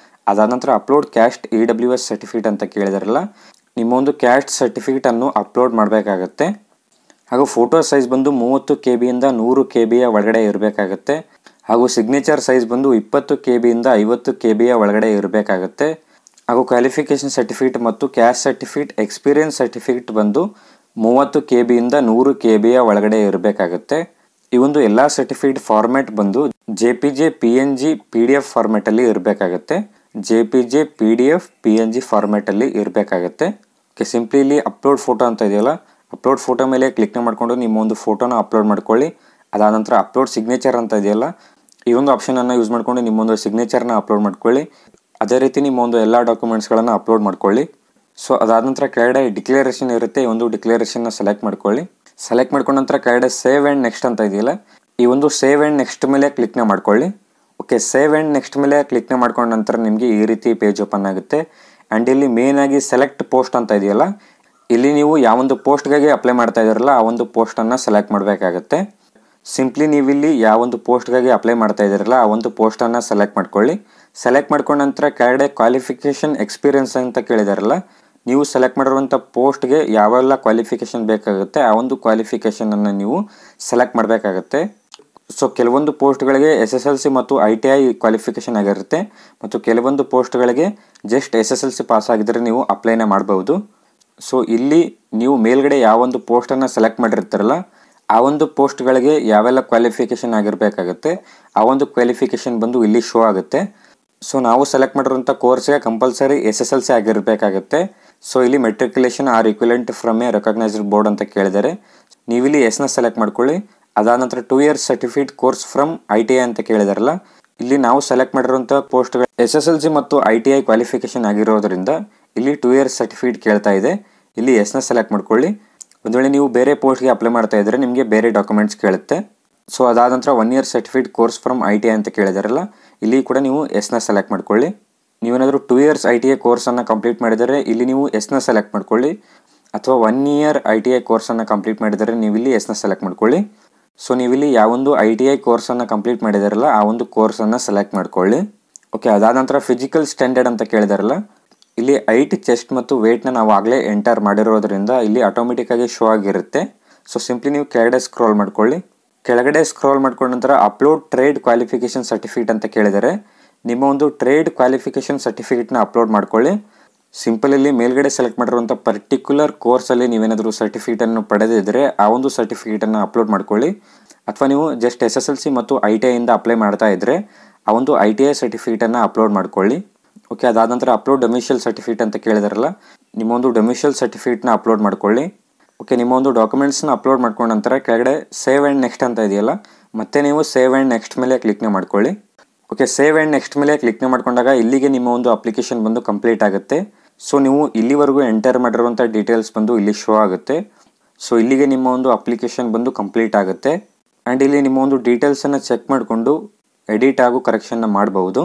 ಅದಾದ ನಂತರ ಅಪ್ಲೋಡ್ ಕ್ಯಾಸ್ಟ್ EWS ಸರ್ಟಿಫಿಕೇಟ್ ಅಂತ ಕೇಳಿದಾರಲ್ಲ, ನಿಮ್ಮೊಂದು ಕ್ಯಾಸ್ಟ್ ಸರ್ಟಿಫಿಕೇಟನ್ನು ಅಪ್ಲೋಡ್ ಮಾಡಬೇಕಾಗತ್ತೆ. ಹಾಗೂ ಫೋಟೋ ಸೈಜ್ ಬಂದು 30 KB ಇಂದ 100 KBಯ ಒಳಗಡೆ ಇರಬೇಕಾಗತ್ತೆ. ಹಾಗೂ ಸಿಗ್ನೇಚರ್ ಸೈಜ್ ಬಂದು 20 KB ಇಂದ 50 KBಯ ಒಳಗಡೆ ಇರಬೇಕಾಗತ್ತೆ. ಹಾಗೂ ಕ್ವಾಲಿಫಿಕೇಷನ್ ಸರ್ಟಿಫಿಕೇಟ್ ಮತ್ತು ಕ್ಯಾಸ್ಟ್ ಸರ್ಟಿಫಿಕೇಟ್ ಎಕ್ಸ್ಪೀರಿಯನ್ಸ್ ಸರ್ಟಿಫಿಕೇಟ್ ಬಂದು 30 KB ಇಂದ 100 KBಯ ಒಳಗಡೆ ಇರಬೇಕಾಗುತ್ತೆ. ಈ ಒಂದು ಎಲ್ಲ ಸರ್ಟಿಫಿಕೇಟ್ ಫಾರ್ಮ್ಯಾಟ್ ಬಂದು JPG PNG PDF ಫಾರ್ಮ್ಯಾಟಲ್ಲಿ ಇರಬೇಕಾಗುತ್ತೆ. JPG PDF PNG ಫಾರ್ಮ್ಯಾಟಲ್ಲಿ ಇರಬೇಕಾಗುತ್ತೆ. ಓಕೆ, ಸಿಂಪ್ಲಿ ಇಲ್ಲಿ ಅಪ್ಲೋಡ್ ಫೋಟೋ ಅಂತ ಇದೆಯಲ್ಲ, ಅಪ್ಲೋಡ್ ಫೋಟೋ ಮೇಲೆ ಕ್ಲಿಕ್ ಮಾಡಿಕೊಂಡು ನಿಮ್ಮ ಒಂದು ಫೋಟೋನ ಅಪ್ಲೋಡ್ ಮಾಡ್ಕೊಳ್ಳಿ. ಅದಾದ ನಂತರ ಅಪ್ಲೋಡ್ ಸಿಗ್ನೇಚರ್ ಅಂತ ಇದೆಯಲ್ಲ, ಈ ಒಂದು ಆಪ್ಷನನ್ನು ಯೂಸ್ ಮಾಡಿಕೊಂಡು ನಿಮ್ಮೊಂದು ಸಿಗ್ನೇಚರ್ನ ಅಪ್ಲೋಡ್ ಮಾಡ್ಕೊಳ್ಳಿ. ಅದೇ ರೀತಿ ನಿಮ್ಮ ಒಂದು ಎಲ್ಲ ಡಾಕ್ಯುಮೆಂಟ್ಸ್ಗಳನ್ನು ಅಪ್ಲೋಡ್ ಮಾಡ್ಕೊಳ್ಳಿ. ಸೊ ಅದಾದ ನಂತರ ಕೆಳಗಡೆ ಡಿಕ್ಲೇರೇಷನ್ ಇರುತ್ತೆ, ಈ ಒಂದು ಡಿಕ್ಲೇರೇಷನ್ನ ಸೆಲೆಕ್ಟ್ ಮಾಡ್ಕೊಳ್ಳಿ. ಸೆಲೆಕ್ಟ್ ಮಾಡ್ಕೊಂಡ ನಂತರ ಕೆಳಗಡೆ ಸೇವ್ ಆ್ಯಂಡ್ ನೆಕ್ಸ್ಟ್ ಅಂತ ಇದೆಯಲ್ಲ, ಈ ಒಂದು ಸೇವ್ ಆ್ಯಂಡ್ ನೆಕ್ಸ್ಟ್ ಮೇಲೆ ಕ್ಲಿಕ್ನ ಮಾಡ್ಕೊಳ್ಳಿ. ಓಕೆ, ಸೇವ್ ಆ್ಯಂಡ್ ನೆಕ್ಸ್ಟ್ ಮೇಲೆ ಕ್ಲಿಕ್ನ ಮಾಡ್ಕೊಂಡ ನಂತರ ನಿಮಗೆ ಈ ರೀತಿ ಪೇಜ್ ಓಪನ್ ಆಗುತ್ತೆ. ಆ್ಯಂಡ್ ಇಲ್ಲಿ ಮೇನ್ ಆಗಿ ಸೆಲೆಕ್ಟ್ ಪೋಸ್ಟ್ ಅಂತ ಇದೆಯಲ್ಲ, ಇಲ್ಲಿ ನೀವು ಯಾವೊಂದು ಪೋಸ್ಟ್ಗಾಗಿ ಅಪ್ಲೈ ಮಾಡ್ತಾ ಇದ್ದೀರಲ್ಲ ಆ ಒಂದು ಪೋಸ್ಟನ್ನು ಸೆಲೆಕ್ಟ್ ಮಾಡಬೇಕಾಗುತ್ತೆ. ಸಿಂಪ್ಲಿ ನೀವಿಲ್ಲಿ ಯಾವೊಂದು ಪೋಸ್ಟ್ಗಾಗಿ ಅಪ್ಲೈ ಮಾಡ್ತಾ ಇದ್ದೀರಲ್ಲ ಆ ಒಂದು ಪೋಸ್ಟನ್ನು ಸೆಲೆಕ್ಟ್ ಮಾಡ್ಕೊಳ್ಳಿ. ಸೆಲೆಕ್ಟ್ ಮಾಡ್ಕೊಂಡ ನಂತರ ಕೆಳಗಡೆ ಕ್ವಾಲಿಫಿಕೇಷನ್ ಎಕ್ಸ್ಪೀರಿಯನ್ಸ್ ಅಂತ ಕೇಳಿದಾರಲ್ಲ, ನೀವು ಸೆಲೆಕ್ಟ್ ಮಾಡಿರುವಂಥ ಪೋಸ್ಟ್ಗೆ ಯಾವೆಲ್ಲ ಕ್ವಾಲಿಫಿಕೇಷನ್ ಬೇಕಾಗುತ್ತೆ ಆ ಒಂದು ಕ್ವಾಲಿಫಿಕೇಷನನ್ನು ನೀವು ಸೆಲೆಕ್ಟ್ ಮಾಡಬೇಕಾಗತ್ತೆ. ಸೊ ಕೆಲವೊಂದು ಪೋಸ್ಟ್ಗಳಿಗೆ SSLC ಮತ್ತು ITI ಕ್ವಾಲಿಫಿಕೇಷನ್ ಆಗಿರುತ್ತೆ, ಮತ್ತು ಕೆಲವೊಂದು ಪೋಸ್ಟ್ಗಳಿಗೆ ಜಸ್ಟ್ SSLC ಪಾಸ್ ಆಗಿದ್ದರೆ ನೀವು ಅಪ್ಲೈನ ಮಾಡಬಹುದು. ಸೊ ಇಲ್ಲಿ ನೀವು ಮೇಲ್ಗಡೆ ಯಾವೊಂದು ಪೋಸ್ಟನ್ನು ಸೆಲೆಕ್ಟ್ ಮಾಡಿರ್ತಾರಲ್ಲ ಆ ಒಂದು ಪೋಸ್ಟ್ಗಳಿಗೆ ಯಾವೆಲ್ಲ ಕ್ವಾಲಿಫಿಕೇಷನ್ ಆಗಿರಬೇಕಾಗುತ್ತೆ ಆ ಒಂದು ಕ್ವಾಲಿಫಿಕೇಷನ್ ಬಂದು ಇಲ್ಲಿ ಶೋ ಆಗುತ್ತೆ. ಸೊ ನಾವು ಸೆಲೆಕ್ಟ್ ಮಾಡಿರುವಂಥ ಕೋರ್ಸ್ಗೆ ಕಂಪಲ್ಸರಿ SSLC ಆಗಿರಬೇಕಾಗುತ್ತೆ. ಸೊ ಇಲ್ಲಿ matriculation or equivalent from a recognised board ಅಂತ ಕೇಳಿದ್ದಾರೆ, ನೀವಿಲ್ಲಿ ಎಸ್ನ ಸೆಲೆಕ್ಟ್ ಮಾಡ್ಕೊಳ್ಳಿ. ಅದಾದ ನಂತರ 2 years certificate course from ITI ಅಂತ ಕೇಳಿದಾರಲ್ಲ, ಇಲ್ಲಿ ನಾವು ಸೆಲೆಕ್ಟ್ ಮಾಡಿರುವಂಥ ಪೋಸ್ಟ್ಗಳು SSLC ಮತ್ತು ITI ಕ್ವಾಲಿಫಿಕೇಷನ್ ಆಗಿರೋದ್ರಿಂದ ಇಲ್ಲಿ 2 years ಸರ್ಟಿಫಿಕೇಟ್ ಕೇಳ್ತಾ ಇದೆ, ಇಲ್ಲಿ ಎಸ್ನ ಸೆಲೆಕ್ಟ್ ಮಾಡ್ಕೊಳ್ಳಿ. ಒಂದು ವೇಳೆ ನೀವು ಬೇರೆ ಪೋಸ್ಟ್ಗೆ ಅಪ್ಲೈ ಮಾಡ್ತಾ ಇದ್ದರೆ ನಿಮಗೆ ಬೇರೆ ಡಾಕ್ಯುಮೆಂಟ್ಸ್ ಕೇಳುತ್ತೆ. ಸೊ ಅದಾದ ನಂತರ 1 year certificate course from ITI ಅಂತ ಕೇಳಿದಾರಲ್ಲ, ಇಲ್ಲಿ ಕೂಡ ನೀವು ಎಸ್ನ ಸೆಲೆಕ್ಟ್ ಮಾಡ್ಕೊಳ್ಳಿ. ನೀವೇನಾದರೂ 2 years ITI ಕೋರ್ಸನ್ನು ಕಂಪ್ಲೀಟ್ ಮಾಡಿದರೆ ಇಲ್ಲಿ ನೀವು ಎಸ್ನ ಸೆಲೆಕ್ಟ್ ಮಾಡ್ಕೊಳ್ಳಿ, ಅಥವಾ 1 year ITI ಕೋರ್ಸನ್ನು ಕಂಪ್ಲೀಟ್ ಮಾಡಿದರೆ ನೀವು ಇಲ್ಲಿ ಎಸ್ನ ಸೆಲೆಕ್ಟ್ ಮಾಡ್ಕೊಳ್ಳಿ. ಸೊ ನೀವಿಲ್ಲಿ ಯಾವೊಂದು ITI ಕೋರ್ಸನ್ನು ಕಂಪ್ಲೀಟ್ ಮಾಡಿದಾರಲ್ಲ ಆ ಒಂದು ಕೋರ್ಸನ್ನು ಸೆಲೆಕ್ಟ್ ಮಾಡ್ಕೊಳ್ಳಿ. ಓಕೆ, ಅದಾದ ನಂತರ ಫಿಸಿಕಲ್ ಸ್ಟ್ಯಾಂಡರ್ಡ್ ಅಂತ ಕೇಳಿದಾರಲ್ಲ, ಇಲ್ಲಿ ಹೈಟ್, ಚೆಸ್ಟ್ ಮತ್ತು ವೆಯ್ಟ್ನ ನಾವು ಆಗಲೇ ಎಂಟರ್ ಮಾಡಿರೋದ್ರಿಂದ ಇಲ್ಲಿ ಆಟೋಮೆಟಿಕ್ಕಾಗಿ ಶೋ ಆಗಿರುತ್ತೆ. ಸೊ ಸಿಂಪ್ಲಿ ನೀವು ಕೆಳಗಡೆ ಸ್ಕ್ರೋಲ್ ಮಾಡ್ಕೊಳ್ಳಿ. ಕೆಳಗಡೆ ಸ್ಕ್ರೋಲ್ ಮಾಡ್ಕೊಂಡ ನಂತರ ಅಪ್ಲೋಡ್ ಟ್ರೇಡ್ ಕ್ವಾಲಿಫಿಕೇಷನ್ ಸರ್ಟಿಫಿಕೇಟ್ ಅಂತ ಕೇಳಿದರೆ ನಿಮ್ಮ ಒಂದು ಟ್ರೇಡ್ ಕ್ವಾಲಿಫಿಕೇಷನ್ ಸರ್ಟಿಫಿಕೇಟ್ನ ಅಪ್ಲೋಡ್ ಮಾಡ್ಕೊಳ್ಳಿ. ಸಿಂಪಲ್ ಇಲ್ಲಿ ಮೇಲ್ಗಡೆ ಸೆಲೆಕ್ಟ್ ಮಾಡಿರುವಂಥ ಪರ್ಟಿಕ್ಯುಲರ್ ಕೋರ್ಸಲ್ಲಿ ನೀವೇನಾದರೂ ಸರ್ಟಿಫಿಕೇಟನ್ನು ಪಡೆದಿದ್ದರೆ ಆ ಒಂದು ಸರ್ಟಿಫಿಕೇಟನ್ನು ಅಪ್ಲೋಡ್ ಮಾಡ್ಕೊಳ್ಳಿ. ಅಥವಾ ನೀವು ಜಸ್ಟ್ SSLC ಮತ್ತು ITI ಇಂದ ಅಪ್ಲೈ ಮಾಡ್ತಾ ಇದ್ದರೆ ಆ ಒಂದು ITI ಸರ್ಟಿಫಿಕೇಟನ್ನು ಅಪ್ಲೋಡ್ ಮಾಡ್ಕೊಳ್ಳಿ. ಓಕೆ, ಅದಾದ ನಂತರ ಅಪ್ಲೋಡ್ ಡೊಮಿಷಿಯಲ್ ಸರ್ಟಿಫಿಕೇಟ್ ಅಂತ ಕೇಳಿದಾರಲ್ಲ, ನಿಮ್ಮ ಒಂದು ಡೊಮಿಷಿಯಲ್ ಸರ್ಟಿಫಿಕೇಟ್ನ ಅಪ್ಲೋಡ್ ಮಾಡ್ಕೊಳ್ಳಿ. ಓಕೆ, ನಿಮ್ಮ ಒಂದು ಡಾಕ್ಯುಮೆಂಟ್ಸ್ನ ಅಪ್ಲೋಡ್ ಮಾಡ್ಕೊಂಡ ನಂತರ ಕೆಳಗಡೆ ಸೇವ್ ಆ್ಯಂಡ್ ನೆಕ್ಸ್ಟ್ ಅಂತ ಇದೆಯಲ್ಲ, ಮತ್ತೆ ನೀವು ಸೇವ್ ಆ್ಯಂಡ್ ನೆಕ್ಸ್ಟ್ ಮೇಲೆ ಕ್ಲಿಕ್ನ ಮಾಡ್ಕೊಳ್ಳಿ. ಓಕೆ, ಸೇವ್ ಆ್ಯಂಡ್ ನೆಕ್ಸ್ಟ್ ಮೇಲೆ ಕ್ಲಿಕ್ನ ಮಾಡ್ಕೊಂಡಾಗ ಇಲ್ಲಿಗೆ ನಿಮ್ಮ ಒಂದು ಅಪ್ಲಿಕೇಶನ್ ಬಂದು ಕಂಪ್ಲೀಟ್ ಆಗುತ್ತೆ. ಸೊ ನೀವು ಇಲ್ಲಿವರೆಗೂ ಎಂಟರ್ ಮಾಡಿರುವಂಥ ಡೀಟೇಲ್ಸ್ ಬಂದು ಇಲ್ಲಿ ಶೋ ಆಗುತ್ತೆ. ಸೊ ಇಲ್ಲಿಗೆ ನಿಮ್ಮ ಒಂದು ಅಪ್ಲಿಕೇಶನ್ ಬಂದು ಕಂಪ್ಲೀಟ್ ಆಗುತ್ತೆ. ಆ್ಯಂಡ್ ಇಲ್ಲಿ ನಿಮ್ಮ ಒಂದು ಡೀಟೇಲ್ಸನ್ನು ಚೆಕ್ ಮಾಡಿಕೊಂಡು ಎಡಿಟ್ ಹಾಗೂ ಕರೆಕ್ಷನ್ನ ಮಾಡಬಹುದು.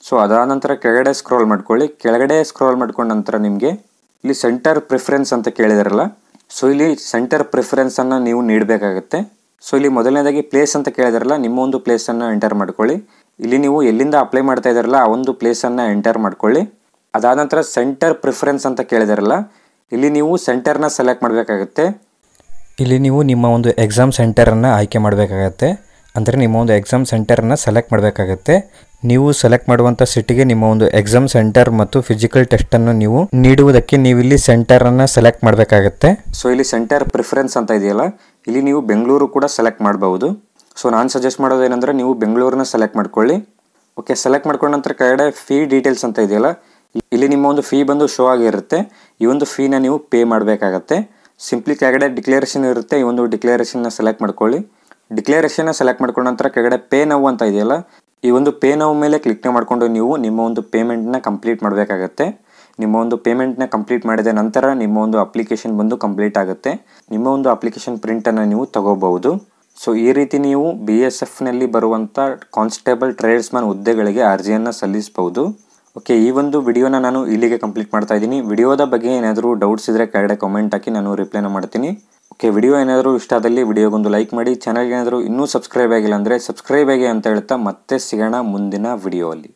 ಸೊ ಅದಾದ ನಂತರ ಕೆಳಗಡೆ ಸ್ಕ್ರೋಲ್ ಮಾಡ್ಕೊಳ್ಳಿ. ಕೆಳಗಡೆ ಸ್ಕ್ರೋಲ್ ಮಾಡ್ಕೊಂಡ ನಂತರ ನಿಮಗೆ ಇಲ್ಲಿ ಸೆಂಟರ್ ಪ್ರಿಫರೆನ್ಸ್ ಅಂತ ಕೇಳಿದಾರಲ್ಲ, ಸೊ ಇಲ್ಲಿ ಸೆಂಟರ್ ಪ್ರಿಫರೆನ್ಸನ್ನು ನೀವು ನೀಡಬೇಕಾಗತ್ತೆ. ಸೊ ಇಲ್ಲಿ ಮೊದಲನೇದಾಗಿ ಪ್ಲೇಸ್ ಅಂತ ಕೇಳಿದಾರಲ್ಲ, ನಿಮ್ಮ ಒಂದು ಪ್ಲೇಸನ್ನು ಎಂಟರ್ ಮಾಡ್ಕೊಳ್ಳಿ. ಇಲ್ಲಿ ನೀವು ಎಲ್ಲಿಂದ ಅಪ್ಲೈ ಮಾಡ್ತಾ ಇದ್ದಾರಲ್ಲ ಆ ಒಂದು ಪ್ಲೇಸನ್ನು ಎಂಟರ್ ಮಾಡ್ಕೊಳ್ಳಿ. ಅದಾದ ನಂತರ ಸೆಂಟರ್ ಪ್ರಿಫರೆನ್ಸ್ ಅಂತ ಕೇಳಿದಾರಲ್ಲ, ಇಲ್ಲಿ ನೀವು ಸೆಂಟರ್ನ ಸೆಲೆಕ್ಟ್ ಮಾಡಬೇಕಾಗತ್ತೆ. ಇಲ್ಲಿ ನೀವು ನಿಮ್ಮ ಒಂದು ಎಕ್ಸಾಮ್ ಸೆಂಟರನ್ನು ಆಯ್ಕೆ ಮಾಡಬೇಕಾಗತ್ತೆ. ಅಂದರೆ ನಿಮ್ಮ ಒಂದು ಎಕ್ಸಾಮ್ ಸೆಂಟರನ್ನು ಸೆಲೆಕ್ಟ್ ಮಾಡಬೇಕಾಗತ್ತೆ. ನೀವು ಸೆಲೆಕ್ಟ್ ಮಾಡುವಂಥ ಸಿಟಿಗೆ ನಿಮ್ಮ ಒಂದು ಎಕ್ಸಾಮ್ ಸೆಂಟರ್ ಮತ್ತು ಫಿಸಿಕಲ್ ಟೆಸ್ಟನ್ನು ನೀವು ನೀಡುವುದಕ್ಕೆ ನೀವು ಇಲ್ಲಿ ಸೆಂಟರನ್ನು ಸೆಲೆಕ್ಟ್ ಮಾಡಬೇಕಾಗತ್ತೆ. ಸೊ ಇಲ್ಲಿ ಸೆಂಟರ್ ಪ್ರಿಫರೆನ್ಸ್ ಅಂತ ಇದೆಯಲ್ಲ, ಇಲ್ಲಿ ನೀವು ಬೆಂಗಳೂರು ಕೂಡ ಸೆಲೆಕ್ಟ್ ಮಾಡಬಹುದು. ಸೊ ನಾನು ಸಜೆಸ್ಟ್ ಮಾಡೋದೇನೆಂದರೆ ನೀವು ಬೆಂಗಳೂರನ್ನ ಸೆಲೆಕ್ಟ್ ಮಾಡ್ಕೊಳ್ಳಿ. ಓಕೆ, ಸೆಲೆಕ್ಟ್ ಮಾಡ್ಕೊಂಡ ನಂತರ ಕೆಳಗಡೆ ಫೀ ಡೀಟೇಲ್ಸ್ ಅಂತ ಇದೆಯಲ್ಲ, ಇಲ್ಲಿ ನಿಮ್ಮ ಒಂದು ಫೀ ಬಂದು ಶೋ ಆಗಿರುತ್ತೆ. ಈ ಒಂದು ಫೀನ ನೀವು ಪೇ ಮಾಡಬೇಕಾಗತ್ತೆ. ಸಿಂಪ್ಲಿ ಕೆಳಗಡೆ ಡಿಕ್ಲೇರೇಷನ್ ಇರುತ್ತೆ, ಈ ಒಂದು ಡಿಕ್ಲೇರೇಷನ್ನ ಸೆಲೆಕ್ಟ್ ಮಾಡ್ಕೊಳ್ಳಿ. ಡಿಕ್ಲೇರೇಷನ್ನ ಸೆಲೆಕ್ಟ್ ಮಾಡ್ಕೊಂಡ ನಂತರ ಕೆಳಗಡೆ ಪೇ ನೌ ಅಂತ ಇದೆಯಲ್ಲ, ಈ ಒಂದು ಪೇ ನೌ ಮೇಲೆ ಕ್ಲಿಕ್ನ ಮಾಡಿಕೊಂಡು ನೀವು ನಿಮ್ಮ ಒಂದು ಪೇಮೆಂಟ್ನ ಕಂಪ್ಲೀಟ್ ಮಾಡಬೇಕಾಗತ್ತೆ. ನಿಮ್ಮ ಒಂದು ಪೇಮೆಂಟ್ನ ಕಂಪ್ಲೀಟ್ ಮಾಡಿದ ನಂತರ ನಿಮ್ಮ ಒಂದು ಅಪ್ಲಿಕೇಶನ್ ಬಂದು ಕಂಪ್ಲೀಟ್ ಆಗುತ್ತೆ. ನಿಮ್ಮ ಒಂದು ಅಪ್ಲಿಕೇಶನ್ ಪ್ರಿಂಟನ್ನು ನೀವು ತಗೋಬಹುದು. ಸೊ ಈ ರೀತಿ ನೀವು BSFನಲ್ಲಿ ಬರುವಂಥ ಕಾನ್ಸ್ಟೇಬಲ್ ಟ್ರೇಡ್ಸ್ಮನ್ ಹುದ್ದೆಗಳಿಗೆ ಅರ್ಜಿಯನ್ನು ಸಲ್ಲಿಸಬಹುದು. ಓಕೆ, ಈ ಒಂದು ವಿಡಿಯೋನ ನಾನು ಇಲ್ಲಿಗೆ ಕಂಪ್ಲೀಟ್ ಮಾಡ್ತಾ ಇದ್ದೀನಿ. ವಿಡಿಯೋದ ಬಗ್ಗೆ ಏನಾದರೂ ಡೌಟ್ಸ್ ಇದ್ದರೆ ಕೆಳಗಡೆ ಕಾಮೆಂಟ್ ಹಾಕಿ, ನಾನು ರಿಪ್ಲೈನ ಮಾಡ್ತೀನಿ. ಓಕೆ, ವಿಡಿಯೋ ಏನಾದರೂ ಇಷ್ಟ ಆದಲ್ಲಿ ವಿಡಿಯೋಗೊಂದು ಲೈಕ್ ಮಾಡಿ. ಚಾನಲ್ಗೆ ಏನಾದರೂ ಇನ್ನೂ ಸಬ್ಸ್ಕ್ರೈಬ್ ಆಗಿಲ್ಲ ಅಂದರೆ ಸಬ್ಸ್ಕ್ರೈಬ್ ಆಗಿ ಅಂತ ಹೇಳ್ತಾ ಮತ್ತೆ ಸಿಗೋಣ ಮುಂದಿನ ವಿಡಿಯೋ ಅಲ್ಲಿ.